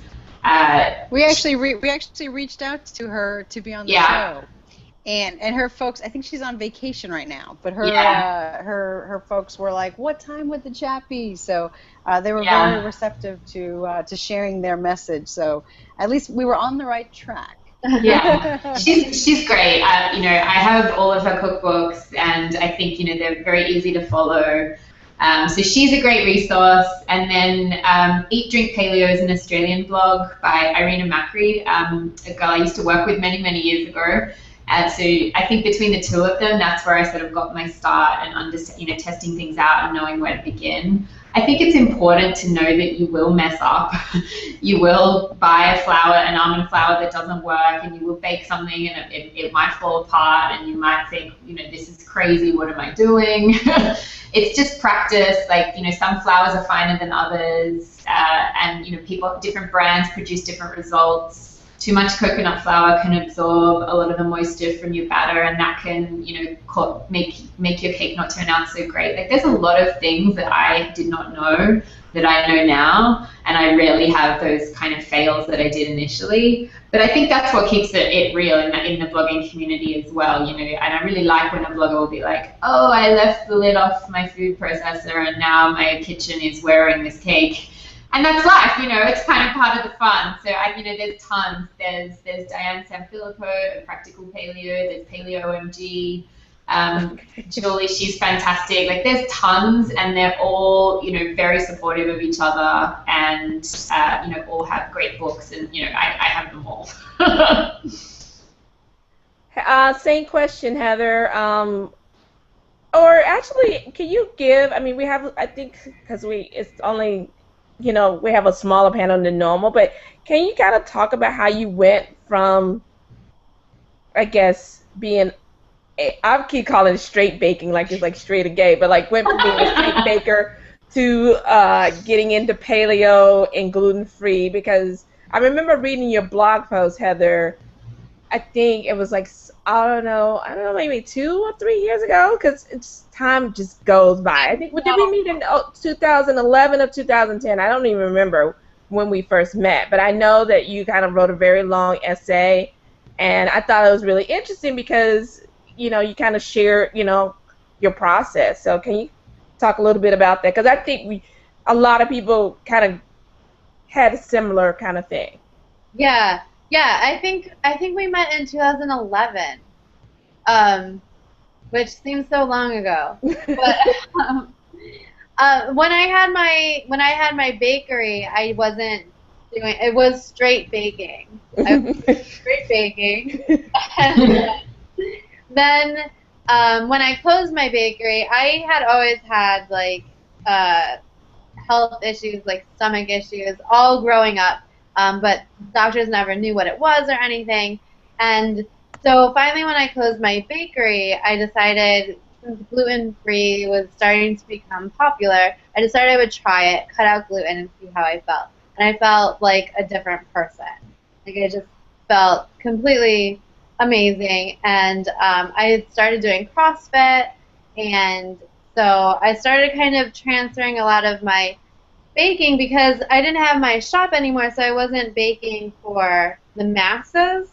[SPEAKER 2] We actually reached out to her to be on the show. And her folks, I think she's on vacation right now, but her folks were like, "What time would the chat be?" So they were very receptive to sharing their message. So at least we were on the right track.
[SPEAKER 3] Yeah, she's great. I have all of her cookbooks, and I think they're very easy to follow. So she's a great resource. And then Eat Drink Paleo is an Australian blog by Irina Macri, a girl I used to work with many, many years ago. So I think between the two of them, that's where I sort of got my start and testing things out and knowing where to begin. I think it's important to know that you will mess up. You will buy an almond flour that doesn't work, and you will bake something and it might fall apart, and you might think, this is crazy, what am I doing? It's just practice. Like, some flours are finer than others, and different brands produce different results. Too much coconut flour can absorb a lot of the moisture from your batter, and that can, make your cake not turn out so great. Like, there's a lot of things that I did not know that I know now, and I rarely have those kind of fails that I did initially. But I think that's what keeps it real in the blogging community as well, And I really like when a blogger will be like, "Oh, I left the lid off my food processor, and now my kitchen is wearing this cake." And that's life, it's kind of part of the fun. So, there's tons. There's Diane Sanfilippo, Practical Paleo. There's Paleo OMG. Julie, she's fantastic. Like, there's tons, and they're all, very supportive of each other, and, all have great books, and, I have them all.
[SPEAKER 1] Same question, Heather. Or actually, can you give, we have, I think, because it's only, we have a smaller panel than normal, but can you kind of talk about how you went from, I guess, being, I keep calling it straight baking, like it's like straight or gay, but like went from being a straight baker to getting into paleo and gluten-free? Because I remember reading your blog post, Heather, I think it was like, I don't know, maybe 2 or 3 years ago, because time just goes by. I think, did we meet in 2011 or 2010? I don't even remember when we first met, but I know that you kind of wrote a very long essay, and I thought it was really interesting because, you kind of share, your process. So can you talk a little bit about that? Because I think a lot of people kind of had a similar kind of thing.
[SPEAKER 4] Yeah, I think we met in 2011, which seems so long ago. But when I had my bakery, I wasn't doing, it was straight baking. I was doing straight baking. And then when I closed my bakery, I had always had like health issues, like stomach issues, all growing up. But doctors never knew what it was or anything. And so finally when I closed my bakery, I decided, since gluten-free was starting to become popular, I decided I would try it, cut out gluten, and see how I felt. And I felt like a different person. Like I just felt completely amazing. And I had started doing CrossFit, and so I started kind of transferring a lot of my baking because I didn't have my shop anymore, so I wasn't baking for the masses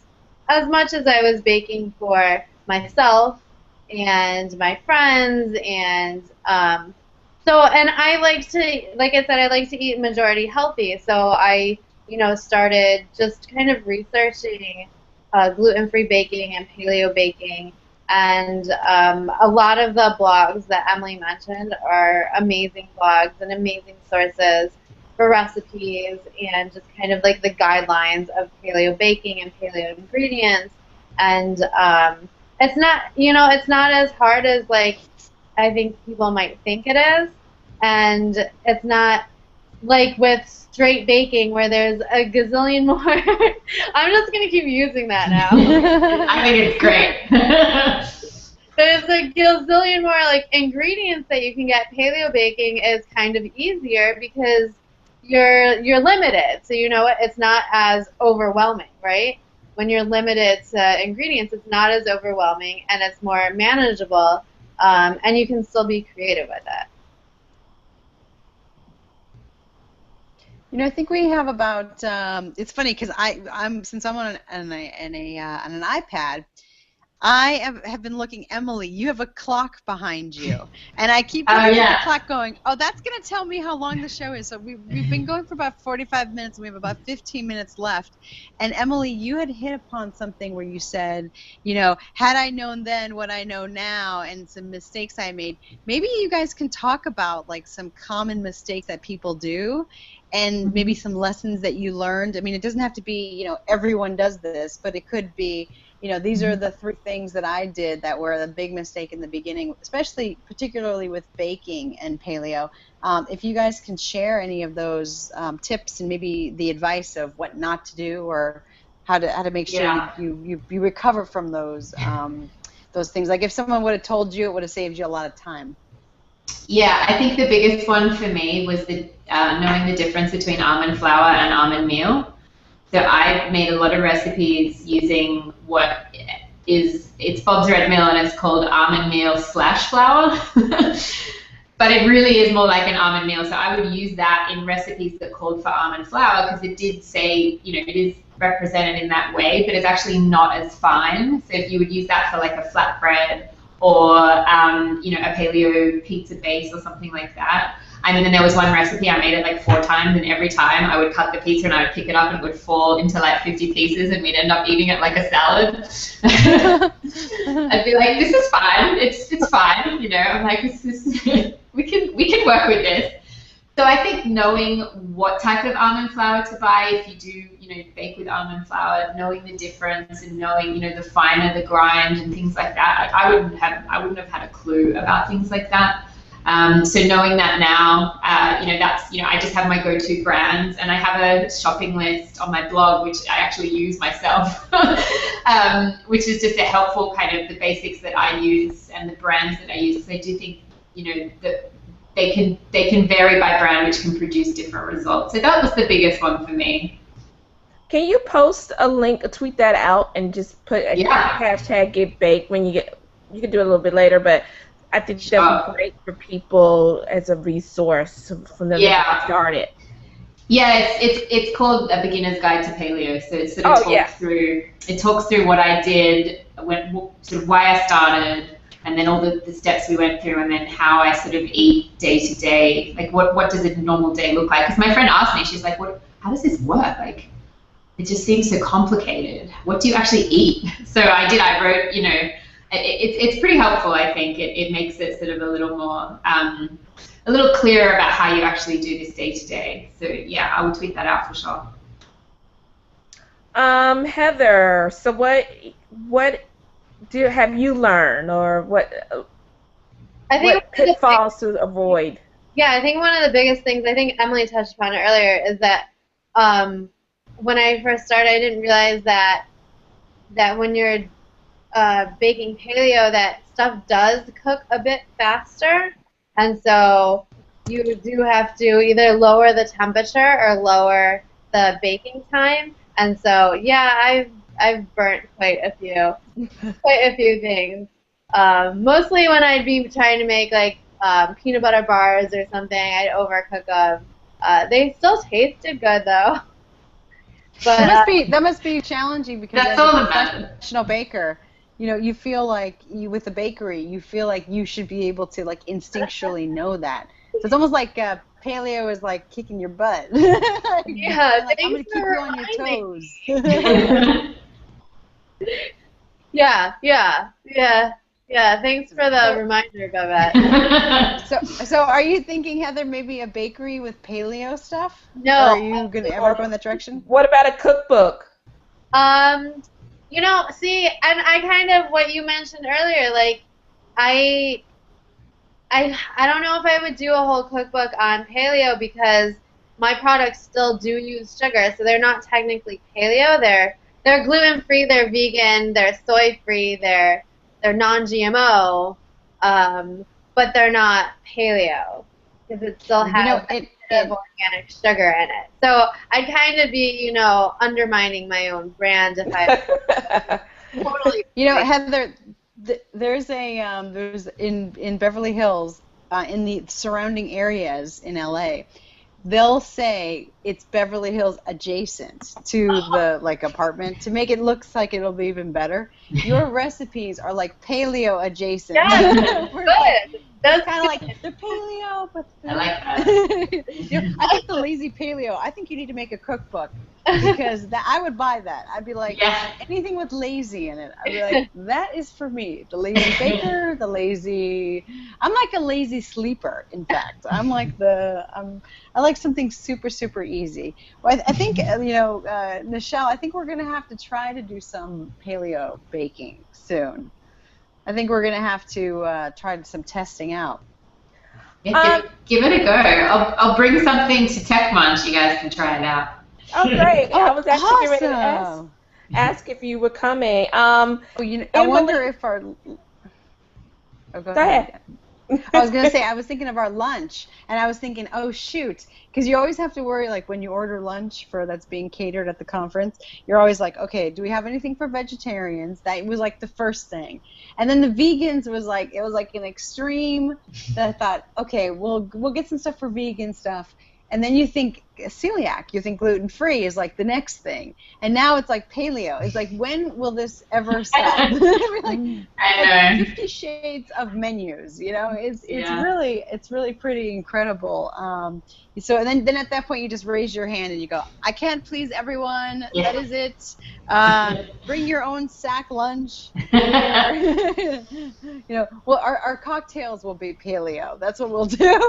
[SPEAKER 4] as much as I was baking for myself and my friends, and and I like to, like I said, I like to eat majority healthy, so I, started just kind of researching gluten-free baking and paleo baking, and a lot of the blogs that Emily mentioned are amazing blogs and amazing sources for recipes and just kind of like the guidelines of paleo baking and paleo ingredients. And it's not, it's not as hard as like I think people might think it is. And it's not like with straight baking where there's a gazillion more. I'm just going to keep using that now.
[SPEAKER 3] I think it's great.
[SPEAKER 4] There's a gazillion more like ingredients that you can get. Paleo baking is kind of easier because you're limited. So it's not as overwhelming, right? When you're limited to ingredients, it's not as overwhelming and it's more manageable, and you can still be creative with it.
[SPEAKER 2] I think we have about. It's funny because since I'm on an iPad, I have been looking. Emily, you have a clock behind you, and I keep looking at the clock, going, "Oh, that's going to tell me how long the show is." So we've been going for about 45 minutes, and we have about 15 minutes left. And Emily, you had hit upon something where you said, had I known then what I know now, and some mistakes I made. Maybe you guys can talk about like some common mistakes that people do. And maybe some lessons that you learned. I mean, it doesn't have to be, everyone does this, but it could be, these are the 3 things that I did that were a big mistake in the beginning, particularly with baking and paleo. If you guys can share any of those tips and maybe the advice of what not to do or how to make sure you recover from those things. Like if someone would have told you, it would have saved you a lot of time.
[SPEAKER 3] Yeah, I think the biggest one for me was knowing the difference between almond flour and almond meal. So I made a lot of recipes using it's Bob's Red Mill, and it's called almond meal / flour. But it really is more like an almond meal. So I would use that in recipes that called for almond flour because it did say, it is represented in that way, but it's actually not as fine. So if you would use that for like a flatbread or a paleo pizza base or something like that. I mean, and there was one recipe I made it like 4 times, and every time I would cut the pizza and I would pick it up and it would fall into like 50 pieces, and we'd end up eating it like a salad. I'd be like, this is fine. It's fine. I'm like, we can work with this. So I think knowing what type of almond flour to buy if you do, bake with almond flour, knowing the difference and knowing, the finer the grind and things like that. Like I wouldn't have had a clue about things like that. So knowing that now, that's, I just have my go-to brands, and I have a shopping list on my blog, which I actually use myself, which is just a helpful kind of the basics that I use and the brands that I use. Because I do think, that they can vary by brand, which can produce different results. So that was the biggest one for me.
[SPEAKER 1] Can you post a link, tweet that out, and just put a hashtag Get Baked when you can do it a little bit later, but I think that would be great for people as a resource for them to get started.
[SPEAKER 3] Yeah, it's called A Beginner's Guide to Paleo. So it sort of talks through what I did, sort of why I started, and then all the steps we went through, and then how I sort of eat day to day. Like what does a normal day look like? Because my friend asked me, she's like, how does this work? Like, it just seems so complicated. What do you actually eat? So I wrote, it's pretty helpful, I think. It makes it sort of a little more, a little clearer about how you actually do this day to day. So yeah, I will tweet that out for sure.
[SPEAKER 1] Heather, so what have you learned, or
[SPEAKER 4] I think
[SPEAKER 1] what pitfalls to avoid?
[SPEAKER 4] yeah, I think one of the biggest things, I think Emily touched upon it earlier, is that when I first started, I didn't realize that when you're baking paleo, that stuff does cook a bit faster, and so you do have to either lower the temperature or lower the baking time. And so yeah, I've burnt quite a few things. Mostly when I'd be trying to make like peanut butter bars or something, I'd overcook them. They still tasted good though. But
[SPEAKER 2] That must be challenging because
[SPEAKER 3] That's
[SPEAKER 2] as a
[SPEAKER 3] all that matters.
[SPEAKER 2] professional baker, you feel like with the bakery, you feel like you should be able to like instinctually know that. So it's almost like paleo is like kicking your butt.
[SPEAKER 4] yeah,
[SPEAKER 2] like, I'm gonna keep you on your toes.
[SPEAKER 4] Yeah. Thanks for the reminder, Babette.
[SPEAKER 2] So are you thinking, Heather, maybe a bakery with paleo stuff?
[SPEAKER 4] No.
[SPEAKER 2] Or are you gonna ever go in that direction?
[SPEAKER 1] What about a cookbook?
[SPEAKER 4] See, and I kind of what you mentioned earlier, like I don't know if I would do a whole cookbook on paleo because my products still do use sugar, so they're not technically paleo. They're gluten free, they're vegan, they're soy free, they're non-GMO, but they're not paleo because it still has a bit of organic sugar in it. So I'd kind of be, undermining my own brand if I totally.
[SPEAKER 2] Heather, there's in Beverly Hills, in the surrounding areas in LA, they'll say it's Beverly Hills adjacent to the apartment to make it look like it'll be even better. Your recipes are like paleo adjacent.
[SPEAKER 4] Yeah, good.
[SPEAKER 2] That's kind of like they're paleo, but
[SPEAKER 3] I like that.
[SPEAKER 2] I think the lazy paleo. I think you need to make a cookbook because I would buy that. I'd be like, anything with lazy in it. I'd be like, that is for me. The lazy baker, the lazy. I'm like a lazy sleeper. In fact, I like something super super easy. Well, I think Nichelle. I think we're gonna have to try to do some paleo baking soon. I think we're going to have to try some testing out.
[SPEAKER 3] Yeah, give it a go. I'll bring something to Tech Munch. You guys can try it out.
[SPEAKER 1] Oh, great. I was actually
[SPEAKER 2] awesome.
[SPEAKER 1] ready to ask if you were coming.
[SPEAKER 2] I wonder if our... Oh, go ahead. I was going to say, I was thinking of our lunch, and I was thinking, oh, shoot, because you always have to worry, like, when you order lunch that's being catered at the conference, you're always like, okay, do we have anything for vegetarians? That was, like, the first thing. And then the vegans was, like, it was, like, an extreme that I thought, okay, we'll get some stuff for vegan stuff. And then you think celiac, you think gluten-free is like the next thing. And now it's like paleo. It's like, when will this ever stop? I know. 50 shades of menus, it's really pretty incredible. So and then at that point you just raise your hand and you go, I can't please everyone. Yeah. That is it. Bring your own sack lunch. Well, our cocktails will be paleo. That's what we'll do.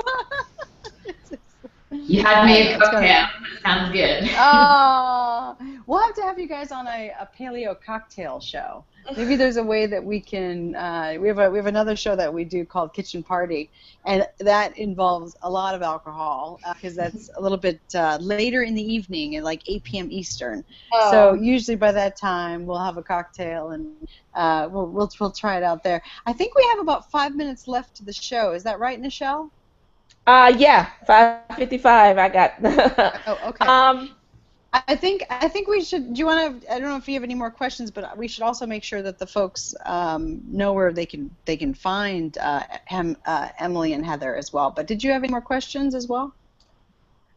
[SPEAKER 3] You had me a cocktail. Sounds good.
[SPEAKER 2] Oh, we'll have to have you guys on a paleo cocktail show. Maybe there's a way that we can. We have another show that we do called Kitchen Party, and that involves a lot of alcohol because that's a little bit later in the evening at like 8 p.m. Eastern. Oh. So usually by that time we'll have a cocktail and we'll try it out there. I think we have about 5 minutes left to the show. Is that right, Nichelle?
[SPEAKER 1] Yeah, 5:55. I got.
[SPEAKER 2] Oh, okay. I think we should. Do you want to? I don't know if you have any more questions, but we should also make sure that the folks know where they can find Emily and Heather as well. But did you have any more questions as well?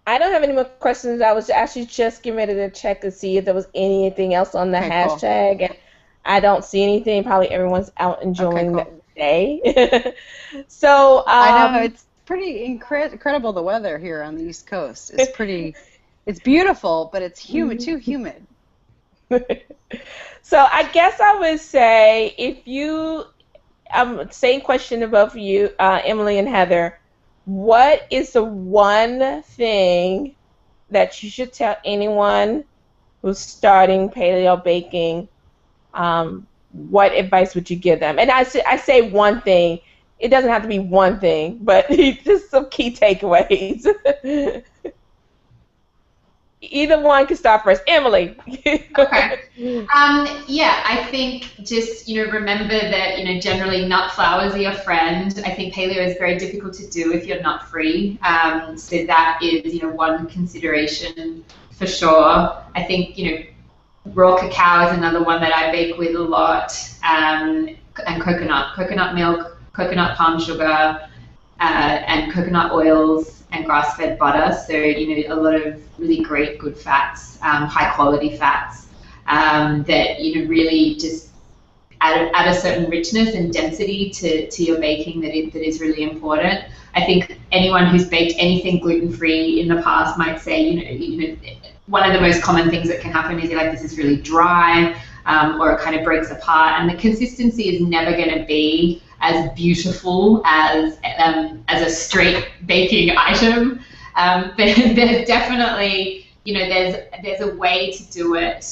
[SPEAKER 1] I don't have any more questions. I was actually just getting ready to check to see if there was anything else on the hashtag, and I don't see anything. Probably everyone's out enjoying the day. So
[SPEAKER 2] I know it's pretty incredible. The weather here on the East Coast is pretty. It's beautiful, but it's humid, too humid.
[SPEAKER 1] So I guess I would say if you, same question above you, Emily and Heather, what is the one thing that you should tell anyone who's starting paleo baking, what advice would you give them? And I say one thing. It doesn't have to be one thing, but just some key takeaways. Either one can start first. Emily.
[SPEAKER 3] Okay. Yeah, I think just, remember that, generally nut flours are your friend. I think paleo is very difficult to do if you're nut free. So that is, one consideration for sure. I think, raw cacao is another one that I bake with a lot. And coconut milk, coconut palm sugar, and coconut oils and grass-fed butter. So, a lot of really great, good fats, high-quality fats that, really just add a certain richness and density to your baking that is really important. I think anyone who's baked anything gluten-free in the past might say, one of the most common things that can happen is you're like, this is really dry, or it kind of breaks apart, and the consistency is never going to be as beautiful as a straight baking item. There's definitely, there's a way to do it.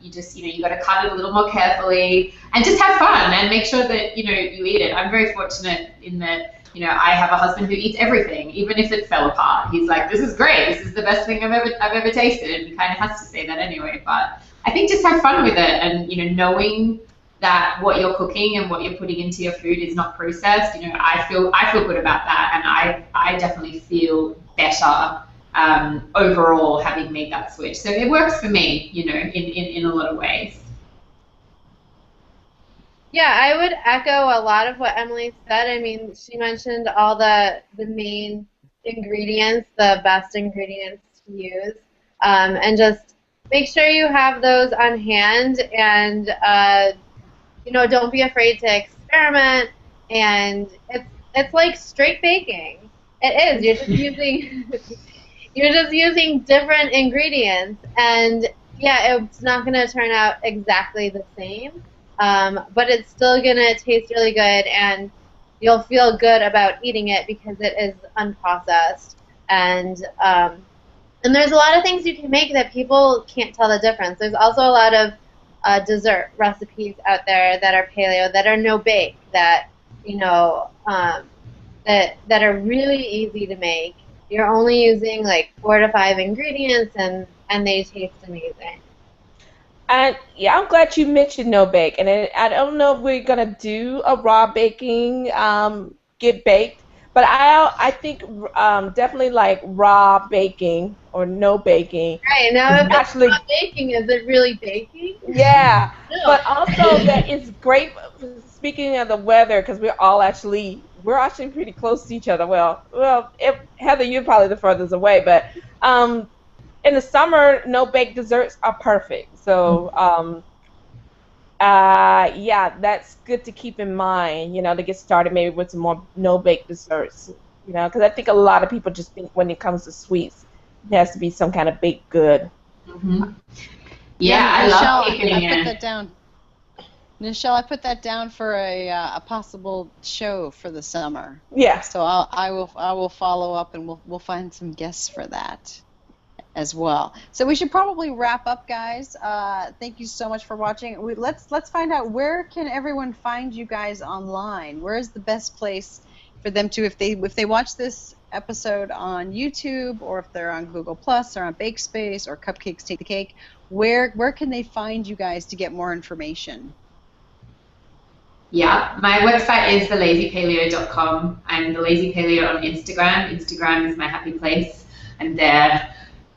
[SPEAKER 3] You just, you got to cut it a little more carefully and just have fun and make sure that, you eat it. I'm very fortunate in that, I have a husband who eats everything, even if it fell apart. He's like, this is great. This is the best thing I've ever tasted. And he kind of has to say that anyway. But I think just have fun with it, and, knowing that what you're cooking and what you're putting into your food is not processed. I feel good about that, and I definitely feel better overall having made that switch. So it works for me, in a lot of ways.
[SPEAKER 4] Yeah, I would echo a lot of what Emily said. I mean, she mentioned all the main ingredients, the best ingredients to use, and just make sure you have those on hand, and don't be afraid to experiment. And it's like straight baking. It is. You're just using different ingredients, and yeah, it's not going to turn out exactly the same, but it's still going to taste really good, and you'll feel good about eating it because it is unprocessed. And there's a lot of things you can make that people can't tell the difference. There's also a lot of dessert recipes out there that are paleo, that are no bake, that that are really easy to make. You're only using like 4 to 5 ingredients, and they taste amazing.
[SPEAKER 1] And yeah, I'm glad you mentioned no bake. And I don't know if we're gonna do a raw baking get baked, but I think definitely like raw baking or no baking.
[SPEAKER 4] Right, now if it's
[SPEAKER 1] Actually,
[SPEAKER 4] not baking, is it really baking?
[SPEAKER 1] yeah,
[SPEAKER 4] No.
[SPEAKER 1] but also that it's great. Speaking of the weather, because we're actually pretty close to each other. Well, Heather, you're probably the furthest away, but in the summer, no bake desserts are perfect. So yeah, that's good to keep in mind. To get started maybe with some more no bake desserts. Because I think a lot of people just think when it comes to sweets, it has to be some kind of baked good.
[SPEAKER 3] Mm-hmm. Yeah, I love baking.
[SPEAKER 2] I put that down. Nichelle, I put that down for a possible show for the summer.
[SPEAKER 1] Yeah.
[SPEAKER 2] So I will follow up, and we'll find some guests for that as well. So we should probably wrap up, guys. Thank you so much for watching. Let's find out, where can everyone find you guys online? Where is the best place for them to, if they watch this episode on YouTube, or if they're on Google Plus or on BakeSpace or Cupcakes Take the Cake, where can they find you guys to get more information?
[SPEAKER 3] Yeah, my website is thelazypaleo.com. I'm the Lazy Paleo on Instagram. Instagram is my happy place. I'm there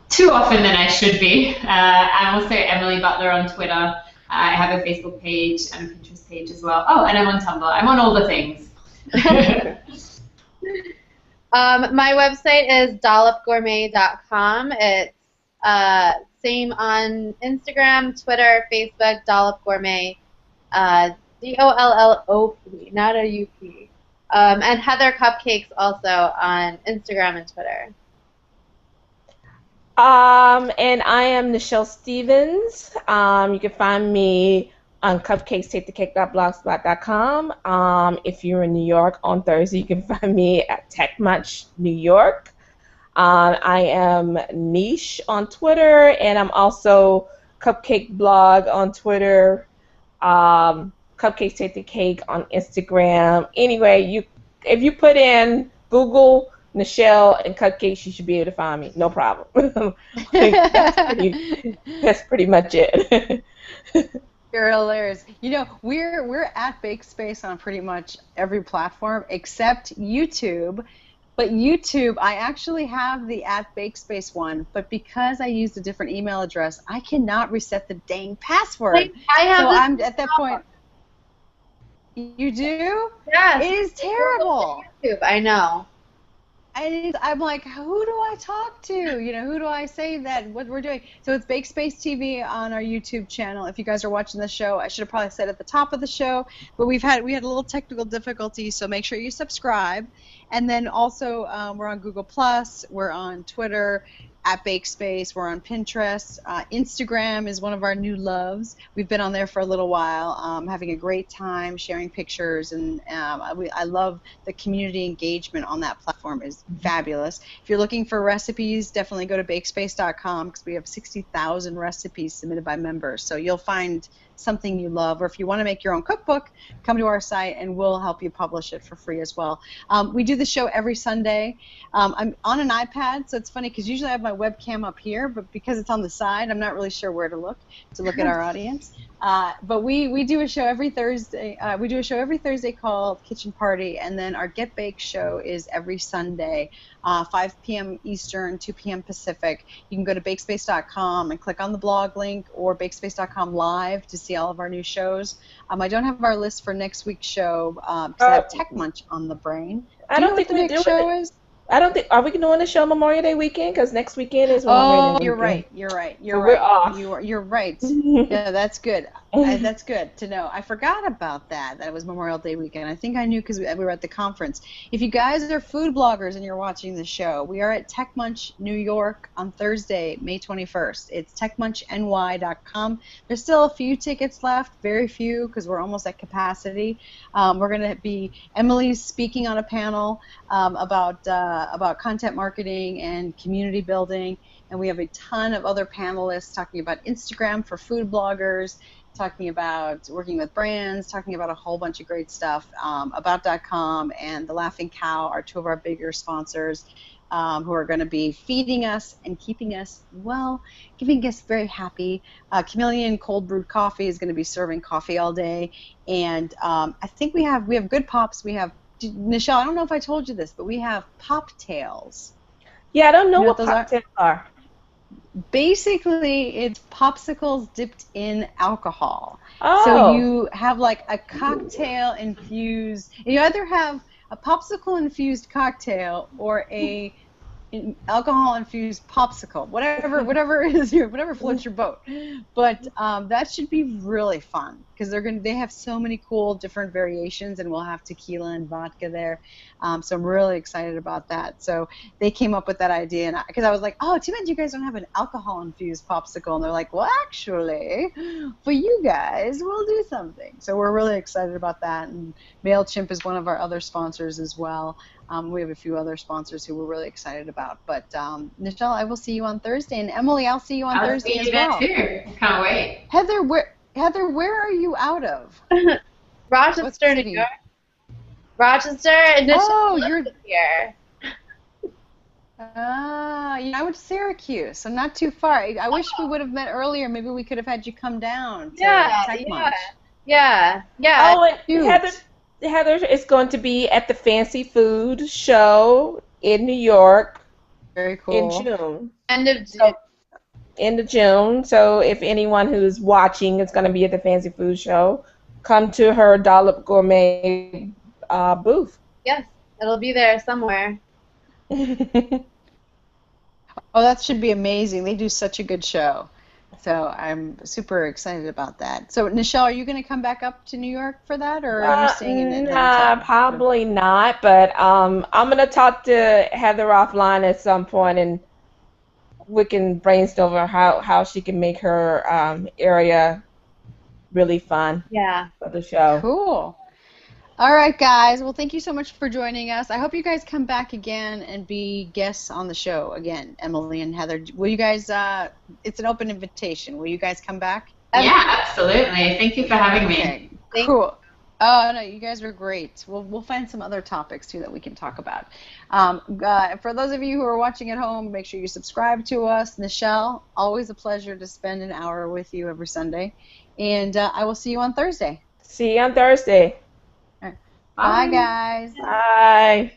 [SPEAKER 3] too often than I should be. I'm also Emily Butler on Twitter. I have a Facebook page and a Pinterest page as well. Oh, and I'm on Tumblr. I'm on all the things.
[SPEAKER 4] My website is dollopgourmet.com. It's same on Instagram, Twitter, Facebook, Dollop Gourmet. DOLLOP, not a UP. And Heather Cupcakes also on Instagram and Twitter.
[SPEAKER 1] And I am Nichelle Stevens. You can find me on cupcakestakethecake.blogspot.com. If you're in New York on Thursday, you can find me at Tech Munch, New York. I am Niche on Twitter, and I'm also Cupcake Blog on Twitter. Cupcakes Take the Cake on Instagram. Anyway, if you put in Google Nichelle and cupcakes, you should be able to find me. No problem. That's pretty much it.
[SPEAKER 2] You're hilarious. You know, we're at BakeSpace on pretty much every platform except YouTube. But YouTube, I actually have the at BakeSpace one, but because I used a different email address, I cannot reset the dang password.
[SPEAKER 4] I have
[SPEAKER 2] So
[SPEAKER 4] this
[SPEAKER 2] I'm at that point. You do?
[SPEAKER 4] Yes.
[SPEAKER 2] It is terrible.
[SPEAKER 4] YouTube, I know.
[SPEAKER 2] I'm like, who do I talk to? You know, who do I say that what we're doing? So it's BakeSpace TV on our YouTube channel. If you guys are watching the show, I should have probably said at the top of the show, but we had a little technical difficulty, so make sure you subscribe. And then also we're on Google Plus, we're on Twitter at BakeSpace, we're on Pinterest. Instagram is one of our new loves. We've been on there for a little while, having a great time sharing pictures, and I love the community engagement on that platform is fabulous. If you're looking for recipes, definitely go to BakeSpace.com because we have 60,000 recipes submitted by members. So you'll find something you love, or if you want to make your own cookbook, come to our site and we'll help you publish it for free as well. We do the show every Sunday. I'm on an iPad, so it's funny because usually I have my webcam up here, but because it's on the side, I'm not really sure where to look at our audience. But we do a show every Thursday. We do a show every Thursday called Kitchen Party, and then our Get Baked show is every Sunday, 5 p.m. Eastern, 2 p.m. Pacific. You can go to BakeSpace.com and click on the blog link, or BakeSpace.com live to see all of our new shows. I don't have our list for next week's show because I have Tech Munch on the brain.
[SPEAKER 1] I don't think
[SPEAKER 2] the big show is.
[SPEAKER 1] I don't think. Are we doing the show Memorial Day weekend? Because next weekend is Memorial Day weekend.
[SPEAKER 2] You're right.
[SPEAKER 1] We're off.
[SPEAKER 2] You're right. Yeah, that's good. That's good to know. I forgot about that. That it was Memorial Day weekend. I think I knew because we were at the conference. If you guys are food bloggers and you're watching the show, we are at Tech Munch, New York on Thursday, May 21st. It's techmunchny.com. There's still a few tickets left, very few, because we're almost at capacity. We're going to be Emily's speaking on a panel about content marketing and community building, and we have a ton of other panelists talking about Instagram for food bloggers, talking about working with brands, talking about a whole bunch of great stuff. About.com and The Laughing Cow are two of our bigger sponsors who are going to be feeding us and keeping us, well, keeping us very happy. Chameleon Cold Brewed Coffee is going to be serving coffee all day, and I think we have good pops. We have Nichelle, I don't know if I told you this, but we have poptails.
[SPEAKER 1] Yeah, I don't know
[SPEAKER 2] You know
[SPEAKER 1] what poptails are.
[SPEAKER 2] Basically, it's popsicles dipped in alcohol.
[SPEAKER 1] Oh.
[SPEAKER 2] So you have like a cocktail infused. You either have a popsicle infused cocktail or a alcohol infused popsicle, whatever floats your boat. But that should be really fun because they have so many cool different variations, and we'll have tequila and vodka there. So I'm really excited about that. So they came up with that idea, and because I was like, oh, too bad you guys don't have an alcohol infused popsicle, and they're like, well, actually, for you guys, we'll do something. So we're really excited about that, and MailChimp is one of our other sponsors as well. We have a few other sponsors who we're really excited about. But Nichelle, I will see you on Thursday, and Emily, I'll see you on Thursday as well.
[SPEAKER 3] I'll see you then too. Can't wait.
[SPEAKER 2] Heather, where are you out of?
[SPEAKER 4] Rochester, New York. Rochester, and
[SPEAKER 2] you're
[SPEAKER 4] here.
[SPEAKER 2] I went to Syracuse, so not too far. I wish we would have met earlier. Maybe we could have had you come down to Tech Munch.
[SPEAKER 4] Yeah.
[SPEAKER 1] Oh, and Heather is going to be at the Fancy Food Show in New York.
[SPEAKER 2] Very cool.
[SPEAKER 1] In June.
[SPEAKER 4] End of
[SPEAKER 1] June. So if anyone who's watching is going to be at the Fancy Food Show, come to her Dollop Gourmet booth.
[SPEAKER 4] Yes, it'll be there somewhere.
[SPEAKER 2] Oh, that should be amazing. They do such a good show. So I'm super excited about that. So, Nichelle, are you going to come back up to New York for that, or are you staying in Atlanta?
[SPEAKER 1] Probably not, but I'm going to talk to Heather offline at some point, and we can brainstorm how she can make her area really fun for the show.
[SPEAKER 2] Cool. All right, guys. Well, thank you so much for joining us. I hope you guys come back again and be guests on the show again, Emily and Heather. Will you guys? It's an open invitation. Will you guys come back?
[SPEAKER 3] Yeah, absolutely. Thank you for having me.
[SPEAKER 2] Okay, cool. Oh no, you guys are great. We'll find some other topics too that we can talk about. For those of you who are watching at home, make sure you subscribe to us. Nichelle, always a pleasure to spend an hour with you every Sunday, and I will see you on Thursday.
[SPEAKER 1] See you on Thursday.
[SPEAKER 2] Bye, guys.
[SPEAKER 1] Bye.